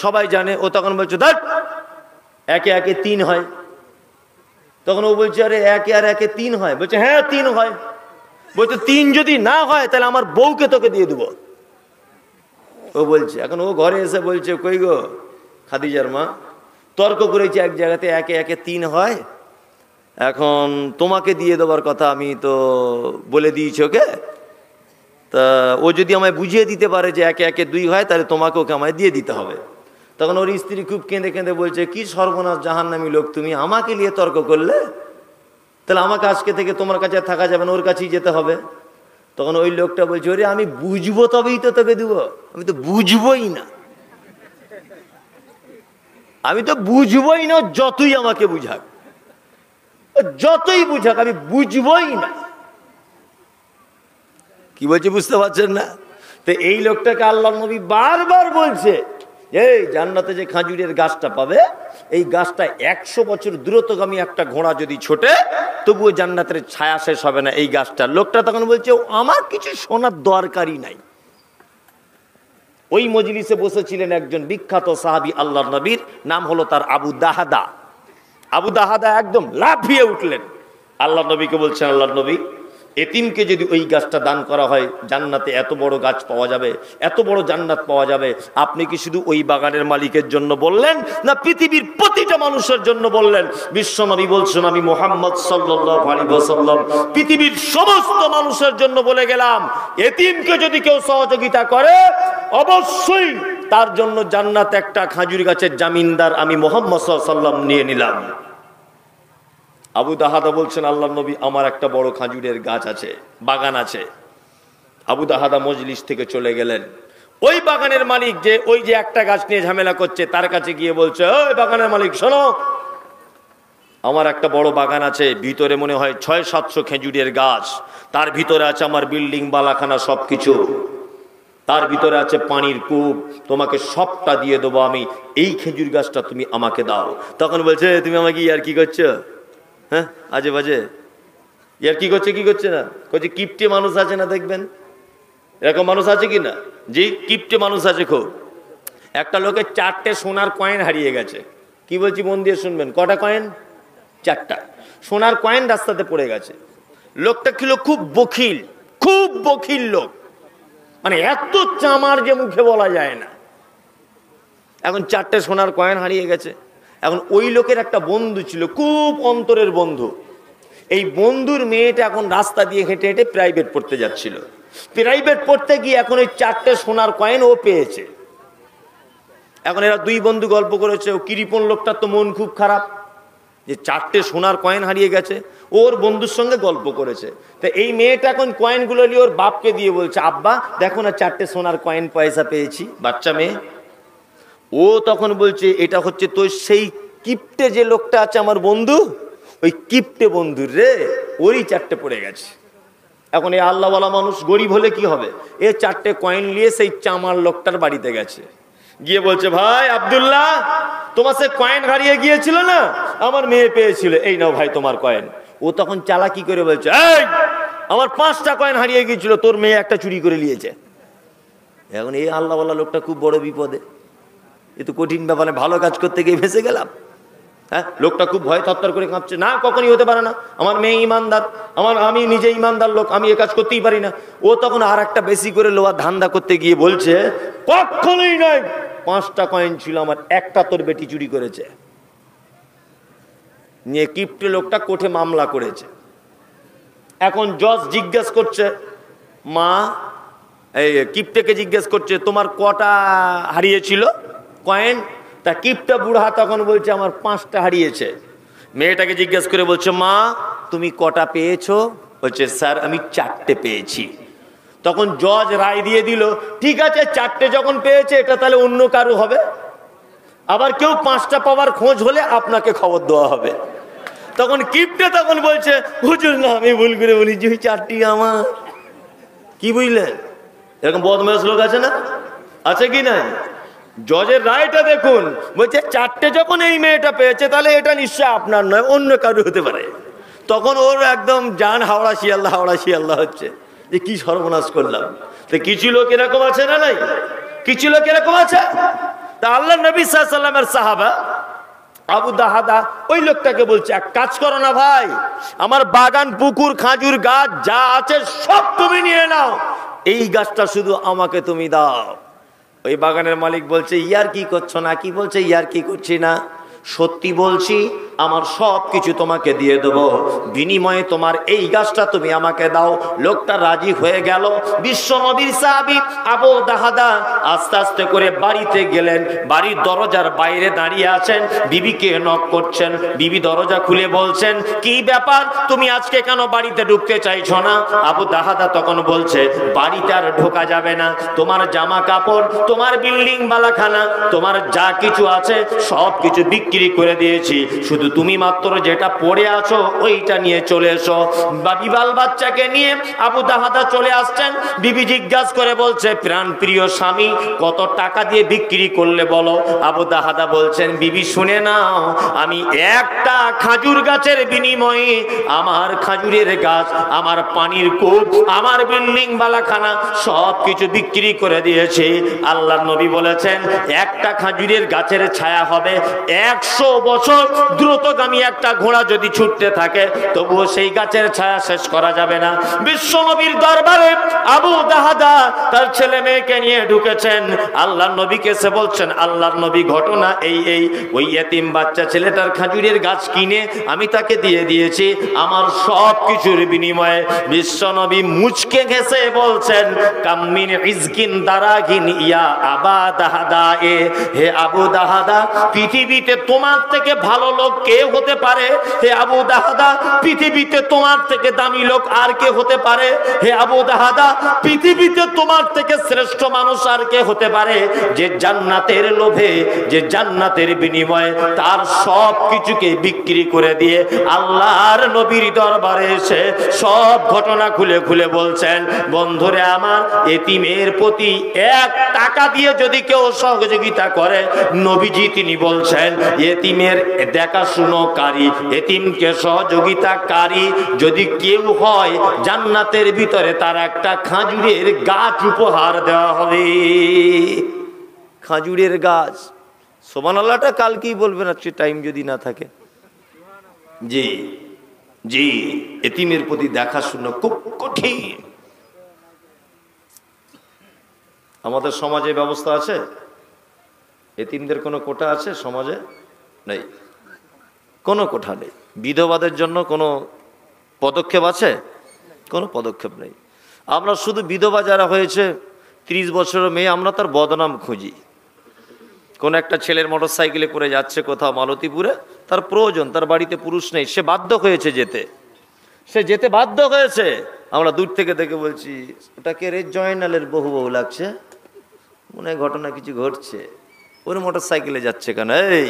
সবাই জানে। ও তখন বলছে, ধ্যাৎ, একে একে 3 হয়। তখন ও বলছে, আরে একে আর একে 3 হয়? বলছে, হ্যাঁ 3 হয়। বলছে, 3 যদি না হয় তাহলে আমার বউকে তোকে দিয়ে দেবো। ও বলছে, এখন ও ঘরে এসে বলছে, কই গো খাদিজার মা, তর্ক করেছে এক জায়গাতে একে একে 3 হয়, এখন তোমাকে দিয়ে দেবার কথা আমি তো বলে দিয়েছি ওকে, তা ও যদি আমায় বুঝিয়ে দিতে পারে যে একে একে 2 হয়, তাহলে তোমাকে ওকে আমায় দিয়ে দিতে হবে। তখন ওর স্ত্রী খুব কেঁদে কেঁদে বলছে, কি সর্বনাশ জাহান্নামী লোক তুমি, আমাকে নিয়ে তর্ক করলে, তাহলে আমাকে আজকে থেকে তোমার কাছে থাকা যাবে না, ওর কাছেই যেতে হবে। তখন ওই লোকটা বলছে, ওরে আমি বুঝবো তবেই তো তোকে দেবো, আমি তো বুঝবোই না, আমি তো বুঝবোই না, যতই আমাকে বুঝাক, যতই বুঝাক আমি বুঝবোই না। কি বলছে বুঝতে পারছেন না? তো এই লোকটাকে আল্লাহর নবী বারবার বলছে, এই জান্নাতে যে খাজুরের গাছটা পাবে, এই গাছটা 100 বছর দ্রুতগামী একটা ঘোড়া যদি ছোটে, তবুও জান্নাতের ছায়া শেষ হবে না এই গাছটা। লোকটা তখন বলছে, আমার কিছু শোনার দরকারই নাই। ওই মজলিসে বসেছিলেন একজন বিখ্যাত সাহাবী আল্লাহর নবীর, নাম হলো তার আবু দাহাদা। আবু দাহাদা একদম লাফিয়ে উঠলেন, আল্লাহর নবীকে বলছেন, আল্লাহর নবী, এতিমকে যদি ওই গাছটা দান করা হয়, জান্নাতে এত বড় গাছ পাওয়া যাবে, এত বড় জান্নাত পাওয়া যাবে। আপনি কি শুধু ওই বাগানের মালিকের জন্য বললেন, না পৃথিবীর প্রতিটা মানুষের জন্য বললেন? বিশ্বনবী বলছেন, আমি মুহাম্মদ সাল্লাল্লাহু আলাইহি ওয়াসাল্লাম পৃথিবীর সমস্ত মানুষের জন্য বলে গেলাম, এতিমকে যদি কেউ সহযোগিতা করে, অবশ্যই তার জন্য জান্নাতে একটা খাজুর গাছের জামিনদার আমি মুহাম্মদ সাল্লাল্লাহু আলাইহি ওয়াসাল্লাম নিয়ে নিলাম। আবু দাহাদা বলছেন, আল্লাহর নবী, আমার একটা বড় খাজুরের গাছ আছে, বাগান আছে। আবু দাহাদা মজলিস থেকে চলে গেলেন। ওই বাগানের মালিক যে ওই যে একটা গাছ নিয়ে ঝামেলা করছে, তার কাছে গিয়ে বলছে, ওই বাগানের মালিক শোনো, আমার একটা বড় বাগান আছে, ভিতরে মনে হয় 600-700 খেজুরের গাছ, তার ভিতরে আছে আমার বিল্ডিং বালাখানা সবকিছু, তার ভিতরে আছে পানির কূপ, তোমাকে সবটা দিয়ে দেবো আমি, এই খেজুর গাছটা তুমি আমাকে দাও। তখন বলছে, তুমি আমাকে ইয়ার কি করছো? হ্যাঁ, আজে বাজে ইয়ার কি করছে, কি করছে না করছে। কিপটে মানুষ আছে না, দেখবেন এরকম মানুষ আছে কি না? জি, কিপটে মানুষ আছে খুব। একটা লোকের 4টে সোনার কয়েন হারিয়ে গেছে। কি বলছি মন দিয়ে শুনবেন, কটা কয়েন? 4টা সোনার কয়েন রাস্তাতে পড়ে গেছে। লোকটা ছিল খুব বখিল, খুব বখিল লোক, মানে এত চামার যে মুখে বলা যায় না। এখন 4টে সোনার কয়েন হারিয়ে গেছে। এখন ওই লোকের একটা বন্ধু ছিল, খুব অন্তরের বন্ধু। এই বন্ধুর মেয়েটা এখন রাস্তা দিয়ে হেঁটে হেঁটে প্রাইভেট পড়তে যাচ্ছিল। প্রাইভেট পড়তে গিয়ে এখন ওই 4টে সোনার কয়েন ও পেয়েছে। এখন এরা দুই বন্ধু গল্প করেছে, ও কৃপণ লোকটার তো মন খুব খারাপ যে 4টে সোনার কয়েন হারিয়ে গেছে। ওর বন্ধুর সঙ্গে গল্প করেছে। তো এই মেয়েটা এখন কয়েনগুলো নিয়ে ওর বাপকে দিয়ে বলছে, আব্বা দেখো না 4টে সোনার কয়েন পয়সা পেয়েছি। বাচ্চা মেয়ে, ও তখন বলছে এটা হচ্ছে তোর সেই কিপ্টে যে লোকটা আছে আমার বন্ধু, ওই কিপ্টে বন্ধুর রে, ওরই 4টে পড়ে গেছে। এখন এই আল্লাহওয়ালা মানুষ গরিব হলে কি হবে, এ 4টে কয়েন নিয়ে সেই চামার লোকটার বাড়িতে গেছে, গিয়ে বলছে ভাই আব্দুল্লাহ, তোমার সে কয়েন হারিয়ে গিয়েছিল না, আমার মেয়ে পেয়েছিল, এই নাও ভাই তোমার কয়েন। ও তখন চালাকি করে বলছে, এই আমার 5টা কয়েন হারিয়ে গিয়েছিল, তোর মেয়ে একটা চুরি করে নিয়েছে। এখন এই আল্লাহওয়ালা লোকটা খুব বড় বিপদে, এ তো কঠিন ব্যাপারে, ভালো কাজ করতে গিয়ে ফেসে গেলাম। হ্যাঁ, লোকটা খুব ভয় থরথর করে কাঁপছে, না কখনই হতে পারে না, আমার মেয়ে ইমানদার, আমি নিজে ইমানদার লোক, আমি এ কাজ করতেই পারি না। ও তখন আর একটা বেশি করে লোয়া ধান্দা করতে গিয়ে বলছে, কখনোই নয়, 5টা কয়েন ছিল আমার, একটা তোর বেটি চুরি করেছে। নিয়ে কিপ্টে লোকটা কোর্টে মামলা করেছে। এখন জজ জিজ্ঞেস করছে, মা এই কিপ্টেকে জিজ্ঞেস করছে তোমার কটা হারিয়েছিল কয়েন? তা কিপ্টা বুড়া তখন বলছে আমার 5টা হারিয়েছে। মেয়েটাকে জিজ্ঞেস করে বলছে, মা তুমি কটা পেয়েছো? বলছে স্যার আমি 4টে পেয়েছি। তখন জজ রায় দিয়ে দিল, ঠিক আছে 4টে যখন পেয়েছে এটা তাহলে অন্য কারো হবে, আবার কেউ 5টা পাওয়ার খোঁজ হলে আপনাকে খবর দেওয়া হবে। তখন কিপ্টে তখন বলছে, হুজুর না আমি ভুল করে বলেছি, ওই 4টি আমার। কি বুঝলেন? এরকম বদমাশ লোক আছে না, আছে কি নাই? জজের রায়টা দেখুন, বলছে 4টে যখন এই মেয়েটা পেয়েছে তাহলে এটা নিশ্চয় আপনার নয়, অন্য কারো হতে পারে। তখন ওর একদম জান হাওড়া শিয়াল্লাহ হচ্ছে যে কি সর্বনাশ করলাম। তো কিছু লোক এরকম আছে না নাই, কিছু লোক এরকম আছে। তা আল্লাহ নবী সাল্লাল্লাহু আলাইহি ওয়াসাল্লামের সাহাবা আবু দাহাদা ওই লোকটাকে বলছে, এক কাজ করো না ভাই, আমার বাগান পুকুর খাজুর গাছ যা আছে সব তুমি নিয়ে নাও, এই গাছটা শুধু আমাকে তুমি দাও। ওই বাগানের মালিক বলছে, ইয়ার কি করছো না? কি বলছে ইয়ার কি করছি না, সত্যি বলছি, আমার সব কিছু তোমাকে দিয়ে দেবো, বিনিময়ে তোমার এই গাছটা তুমি আমাকে দাও। লোকটা রাজি হয়ে গেল। বিশ্ব নবীর সাহাবী আবু দাহাদা আস্তে আস্তে করে বাড়িতে গেলেন, বাড়ির দরজার বাইরে দাঁড়িয়ে আছেন, বিবিকে নক করছেন, বিবি দরজা খুলে বলছেন, কি ব্যাপার তুমি আজকে কেন বাড়িতে ঢুকতে চাইছো না? আবু দাহাদা তখন বলছে, বাড়িতে আর ঢোকা যাবে না, তোমার জামা কাপড়, তোমার বিল্ডিং বালাখানা, তোমার যা কিছু আছে সব কিছু বিক্রি করে দিয়েছি, শুধু তুমি মাত্র যেটা পড়ে আছো ওইটা নিয়ে চলে এসো। বিবাল বাচ্চাকে নিয়ে আবু দাহাদা চলে আসছেন। বিবি জিজ্ঞাসা করে বলছে, প্রাণ প্রিয় স্বামী কত টাকা দিয়ে বিক্রি করলে বলো? আবু দাহাদা বলছেন, বিবি শুনে নাও, আমি একটা খাজুর গাছের বিনিময়ে আমার খাজুরের গাছ, আমার পানির কূপ, আমার বিল্ডিং বালাখানা সব কিছু বিক্রি করে দিয়েছি। আল্লাহর নবী বলেছেন, একটা খাজুরের গাছের ছায়া হবে 100 বছর। দ্রুতগামী একটা ঘোড়া যদি ছুটতে থাকে তবুও সেই গাছের ছায়া শেষ করা যাবে না। বিশ্ব নবীর দরবারে আবু দাহাদা তার ছেলে মেয়েকে নিয়ে ঢুকেছেন। আল্লাহর নবীকে সে বলছেন, আল্লাহর নবী ঘটনা এই, ওই এতিম বাচ্চা ছেলেটার খাজুরের গাছ কিনে আমি তাকে দিয়ে দিয়েছি আমার সব কিছুর বিনিময়ে। বিশ্ব নবী মুচকে ঘেঁষে বলছেন, কাম্মিন ইজকিন দারাগিন ইয়া আবা দাহাদা, হে আবু দাহাদা, পৃথিবীতে তোমার থেকে ভালো লোক কে হতে পারে? হে আবু দাহাদা, পৃথিবীতে তোমার থেকে দামি লোক আর কে হতে পারে? হে আবু দাহাদা, পৃথিবীতে তোমার থেকে শ্রেষ্ঠ মানুষ আর কে হতে পারে? যে জান্নাতের লোভে, যে জান্নাতের বিনিময়ে তার সব কিছুকে বিক্রি করে দিয়ে আল্লাহর নবীর দরবারে এসে সব ঘটনা খুলে খুলে বলছেন, বন্ধুরে আমার, এতিমের প্রতি 1 টাকা দিয়ে যদি কেউ সহযোগিতা করে, নবীজি তিনি বলছেন, এতিমের দেখাশুনোকারী, এতিমকে সহযোগিতাকারী যদি কেউ হয়, জান্নাতের ভিতরে তার একটা খাজুরের গাছ উপহার দেওয়া হবে। খাজুরের গাছ, সুবহানাল্লাহটা কালকেই বলবেন আজকে টাইম যদি না থাকে। জি জি, এতিমের প্রতি দেখাশুনো খুব কঠিন। আমাদের সমাজে ব্যবস্থা আছে? এতিমদের কোনো কোটা আছে সমাজে? নেই, কোনো কোঠা নেই। বিধবাদের জন্য কোনো পদক্ষেপ আছে? কোনো পদক্ষেপ নেই। আমরা শুধু বিধবা যারা হয়েছে 30 বছরের মেয়ে, আমরা তার বদনাম খুঁজি। কোন একটা ছেলের মোটর সাইকেলে করে যাচ্ছে কোথাও মালতীপুরে, তার প্রয়োজন, তার বাড়িতে পুরুষ নেই, সে বাধ্য হয়েছে যেতে, সে যেতে বাধ্য হয়েছে। আমরা দূর থেকে দেখে বলছি ওটাকে রে জয়নালের বহু বহু লাগছে, মনে হয় ঘটনা কিছু ঘটছে, ওর মোটর সাইকেলে যাচ্ছে কেন? এই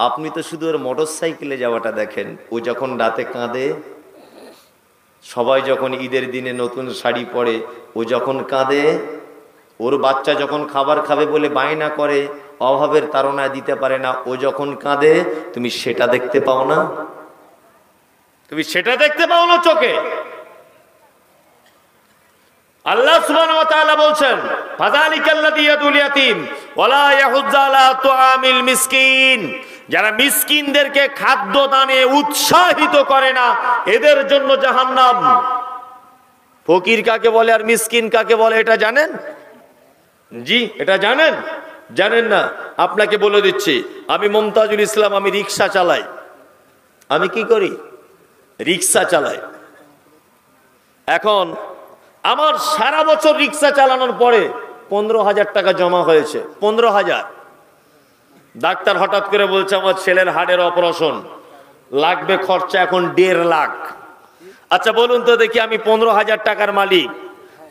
আপনি তো শুধু ওর মোটর সাইকেলে যাওয়াটা দেখেন, ও যখন রাতে কাঁদে, সবাই যখন ঈদের দিনে নতুন শাড়ি পরে ও যখন কাঁদে, ওর বাচ্চা যখন খাবার খাবে বলে বায়না করে, অভাবের তাড়নায় দিতে পারে না, ও যখন কাঁদে, তুমি সেটা দেখতে পাও না? তুমি সেটা দেখতে পাও না চোখে? আল্লাহ সুবহানাহু ওয়া তাআলা বলছেন, ফাযালিকাল্লাযী ইয়াদুল ইয়াতীম ওয়ালা ইয়াহুজ্জু আলা তুআমিল মিসকিন, যারা মিসকিনদেরকে খাদ্য দানে উৎসাহিত করে না, এদের জন্য জাহান্নাম। ফকির কাকে বলে আর মিসকিন কাকে বলে এটা জানেন? জি, এটা জানেন? জানেন না? আপনাকে বলে দিচ্ছি, আমি মুমতাজুল ইসলাম, আমি রিকশা চালাই। আমি কি করি? রিকশা চালাই। এখন আমার সারা বছর রিকশা চালানোর পরে 15,000 টাকা জমা হয়েছে। 15,000। ডাক্তার হঠাৎ করে বলছে আমার ছেলের হাড়ের অপারেশন, লাগবে খরচা এখন 1.5 লাখ। আচ্ছা বলুন তো দেখি, আমি 15,000 টাকার মালিক,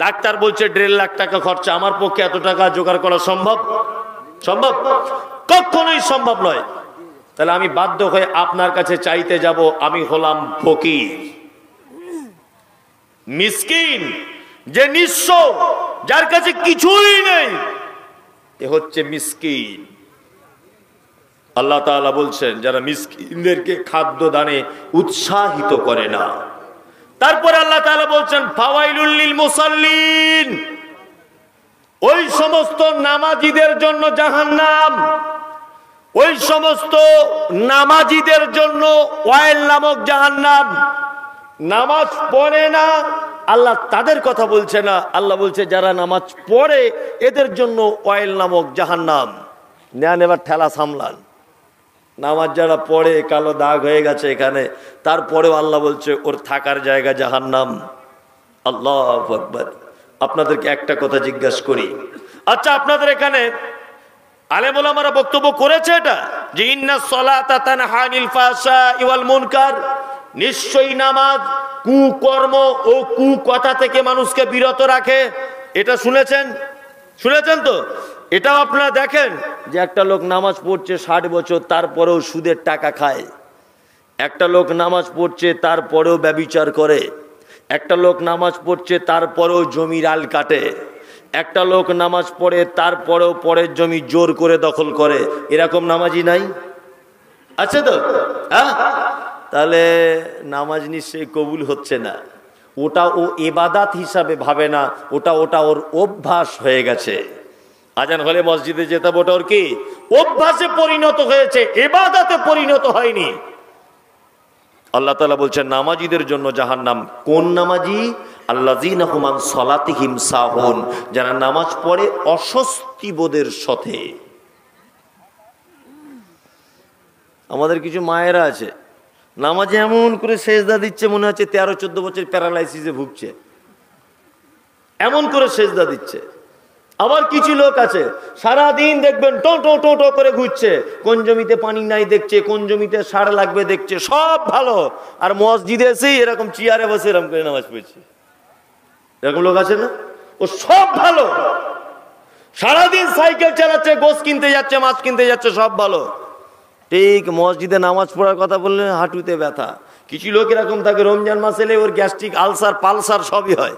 ডাক্তার বলছে 1.5 লাখ টাকা খরচা, আমার পক্ষে এত টাকা জোগাড় করা সম্ভব? সম্ভব? কখনোই সম্ভব নয়। তাহলে আমি বাধ্য হয়ে আপনার কাছে চাইতে যাব। আমি হলাম ফকির, মিসকিন, যে নিঃস্ব, যার কাছে কিছুই নেই, এ হচ্ছে মিসকিন। আল্লাহ তাআলা বলছেন যারা মিসকিনদেরকে খাদ্য দানে উৎসাহিত করে না। তারপর আল্লাহ তাআলা বলছেন ফাওয়াইলুল লিল মুসাল্লিন, ওই সমস্ত নামাজীদের জন্য জাহান্নাম, ওই সমস্ত নামাজীদের জন্য ওয়াইল নামক জাহান্নাম। নামাজ পড়ে না, আল্লাহ তাদের কথা বলছে না, আল্লাহ বলছে যারা নামাজ পড়ে এদের জন্য ওয়াইল নামক জাহান্নাম। নেন এবার ঠেলা সামলান। নামাজ যারা পড়ে কালো দাগ হয়ে গেছে এখানে, তারপরেও আল্লাহ বলছে ওর থাকার জায়গা জাহান্নাম। আল্লাহু আকবার। আপনাদেরকে একটা কথা জিজ্ঞাসা করি, আচ্ছা আপনাদের এখানে আলেম ওলামারা বক্তব্য করেছে এটা যে ইন্নাস সালাতা তানহা আনিল ফাহশাই ওয়াল মুনকার, নিশ্চয়ই নামাজ কুকর্ম ও কুকথা থেকে মানুষকে বিরত রাখে। এটা শুনেছেন? শুনেছেন তো? এটাও আপনারা দেখেন যে একটা লোক নামাজ পড়ছে 60 বছর, তারপরেও সুদের টাকা খায়। একটা লোক নামাজ পড়ছে তারপরেও ব্যভিচার করে। একটা লোক নামাজ পড়ছে তারপরেও জমির আল কাটে। একটা লোক নামাজ পড়ে তারপরেও পরের জমি জোর করে দখল করে। এরকম নামাজি নাই? আছে তো? হ্যাঁ, তাহলে নামাজ নিশ্চয়ই কবুল হচ্ছে না। ওটা ও ইবাদত হিসাবে ভাবে না, ওটা ওর অভ্যাস হয়ে গেছে। আজান হলে মসজিদে যেতে, ওটা ওর কি অভ্যাসে পরিণত হয়েছে, ইবাদতে পরিণত হয়নি। আল্লাহ তাআলা বলছেন নামাজীদের জন্য জাহান্নাম। কোন নামাজি? আল্লাযীনা হুম আন সালাতিহিম সাহুন, যারা নামাজ পড়ে অস্বস্তি বোধের সাথে। আমাদের কিছু মায়েরা আছে নামাজে এমন করে সেজদা দিচ্ছে মনে হচ্ছে 13-14 বছর প্যারালাইসিসে ভুগছে, এমন করে সেজদা দিচ্ছে। আবার কিছু লোক আছে সারাদিন দেখবেন টো টো টো টো করে ঘুরছে, কোন জমিতে পানি নাই দেখছে, কোন জমিতে সার লাগবে দেখছে, সব ভালো, আর মসজিদে এসেই এরকম চেয়ারে বসে এরকম করে নামাজ পড়ছে। এরকম লোক আছে না? ও সব ভালো, সারাদিন সাইকেল চালাচ্ছে, গোশ কিনতে যাচ্ছে, মাছ কিনতে যাচ্ছে, সব ভালো, ঠিক মসজিদে নামাজ পড়ার কথা বললে হাঁটুতে ব্যথা। কিছু লোক এরকম থাকে রমজান মাস এলে ওর গ্যাস্ট্রিক, আলসার, পালসার সবই হয়,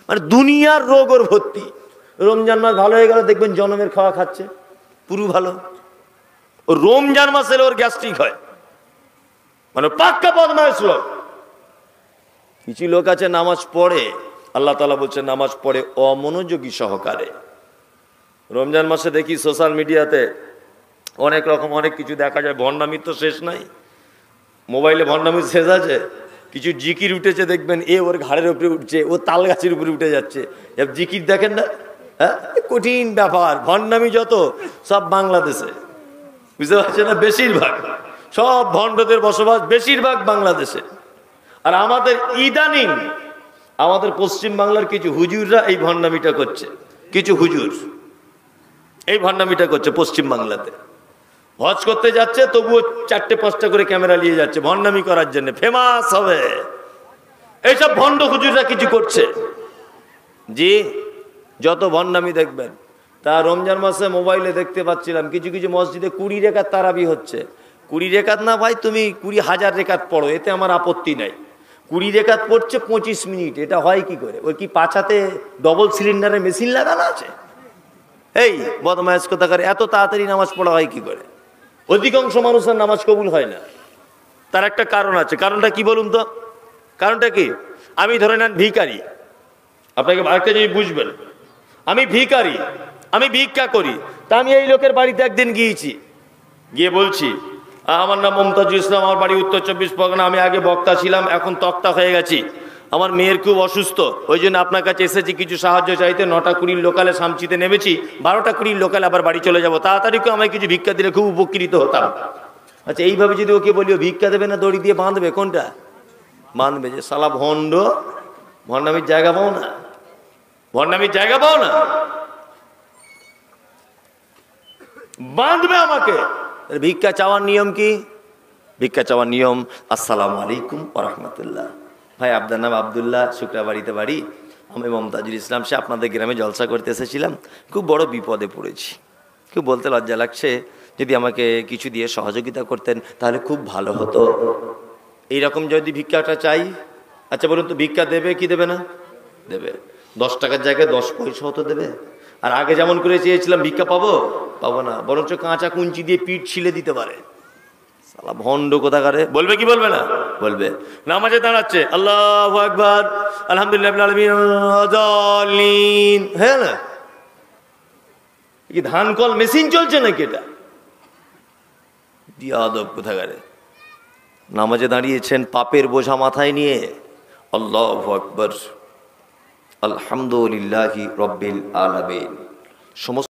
মানে দুনিয়ার রোগ ওর ভর্তি। রমজান মাস ভালো হয়ে গেল দেখবেন জনমের খাওয়া খাচ্ছে, পুরো ভালো। ও রমজান মাস এলে ওর গ্যাস্ট্রিক হয়, মানে পাক্কা বদমাইশ লোক। কিছু লোক আছে নামাজ পড়ে, আল্লাহ তাআলা বলছেন নামাজ পড়ে অমনোযোগী সহকারে। রমজান মাসে দেখি সোশ্যাল মিডিয়াতে অনেক রকম অনেক কিছু দেখা যায়, ভণ্ডামির তো শেষ নাই। মোবাইলে ভণ্ডামির শেষ আছে। কিছু জিকির উঠেছে দেখবেন, এ ওর ঘাড়ের উপরে উঠছে, ও তাল গাছের উপরে উঠে যাচ্ছে, জিকির দেখেন না? হ্যাঁ, কঠিন ব্যাপার। ভণ্ডামি যত সব বাংলাদেশে, বুঝতে পারছেন না? বেশিরভাগ সব ভণ্ডদের বসবাস বেশিরভাগ বাংলাদেশে। আর আমাদের ইদানিং আমাদের পশ্চিম বাংলার কিছু হুজুররা এই ভণ্ডামিটা করছে, কিছু হুজুর এই ভণ্ডামিটা করছে পশ্চিম বাংলাতে। হজ করতে যাচ্ছে তবুও 4-5টা করে ক্যামেরা নিয়ে যাচ্ছে ভণ্ডামি করার জন্য, ফেমাস হবে। এইসব ভণ্ড হুজুররা কিছু করছে। জি, যত ভণ্ডামি দেখবেন। তা রমজান মাসে মোবাইলে দেখতে পাচ্ছিলাম কিছু কিছু মসজিদে 20 রেকাত তারাবি হচ্ছে। 20 রেকাত না ভাই, তুমি 20,000 রেকাত পড়ো, এতে আমার আপত্তি নাই। 20 রেকাত পড়ছে 25 মিনিট, এটা হয় কি করে? ওই কি পাছাতে ডবল সিলিন্ডারের মেশিন লাগানো আছে? এই বদমায়েশ কোথাকার, এত তাড়াতাড়ি নামাজ পড়া হয় কি করে? অধিকাংশ মানুষের নামাজ কবুল হয় না। তার একটা কারণ আছে। কারণটা কি বলুন তো? কারণটা কি? আমি ধরে নেন ভিখারি, আপনাকে আরেকটা জিনিস বুঝবেন, আমি ভিখারি, আমি ভিক্ষা করি। তা আমি এই লোকের বাড়িতে একদিন গিয়েছি, গিয়ে বলছি আমার নাম মমতাজুল ইসলাম, আমার বাড়ি উত্তর 24 পরগনা, আমি আগে বক্তা ছিলাম, এখন তক্তা হয়ে গেছি, আমার মেয়ের খুব অসুস্থ, ওই জন্য আপনার কাছে এসেছি কিছু সাহায্য চাইতে। 9টা 20 লোকালে সামচিতে নেমেছি, 12টা 20 লোকালে আবার বাড়ি চলে যাব, তাড়াতাড়ি করে আমায় কিছু ভিক্ষা দিলে খুব উপকৃত হতাম। আচ্ছা, এইভাবে যদি ওকে বলি, ও ভিক্ষা দেবে না দড়ি দিয়ে বাঁধবে? কোনটা বাঁধবে? যে শালা ভণ্ড, ভণ্ডামির জায়গা পাও না, ভণ্ডামির জায়গা পাও না, বাঁধবে আমাকে। ভিক্ষা চাওয়ার নিয়ম কি? ভিক্ষা চাওয়ার নিয়ম আসসালামু আলাইকুম ওয়া রাহমাতুল্লাহ। ভাই আপনার নাম আব্দুল্লাহ, শুক্রাবাড়িতে বাড়ি, আমি মমতাজুল ইসলাম, সে আপনাদের গ্রামে জলসা করতে এসেছিলাম, খুব বড় বিপদে পড়েছি, খুব বলতে লজ্জা লাগছে, যদি আমাকে কিছু দিয়ে সহযোগিতা করতেন তাহলে খুব ভালো হতো। এইরকম যদি ভিক্ষাটা চাই, আচ্ছা বলুন তো, ভিক্ষা দেবে কি দেবে না? দেবে। 10 টাকার জায়গায় 10 পয়সাও তো দেবে। আর আগে যেমন করে চেয়েছিলাম ভিক্ষা পাবো, পাবো না, বরঞ্চ কাঁচা কুঞ্চি দিয়ে পিঠ ছিলে দিতে পারে। শালা ভণ্ড কোথাকারে। বলবে কি বলবে না? বলবে। নামাজে দাঁড়াচ্ছে, আল্লাহু আকবার, আলহামদুলিল্লাহ রাব্বিল আলামিন, হ্যাঁ না, কি ধান কল মেশিন চলছে নাকি এটা? বিয়াদব কোথাকারে। নামাজে দাঁড়িয়েছেন পাপের বোঝা মাথায় নিয়ে, আল্লাহু আকবার, আলহামদুলিল্লাহি রাব্বিল আলামিন, সমস্ত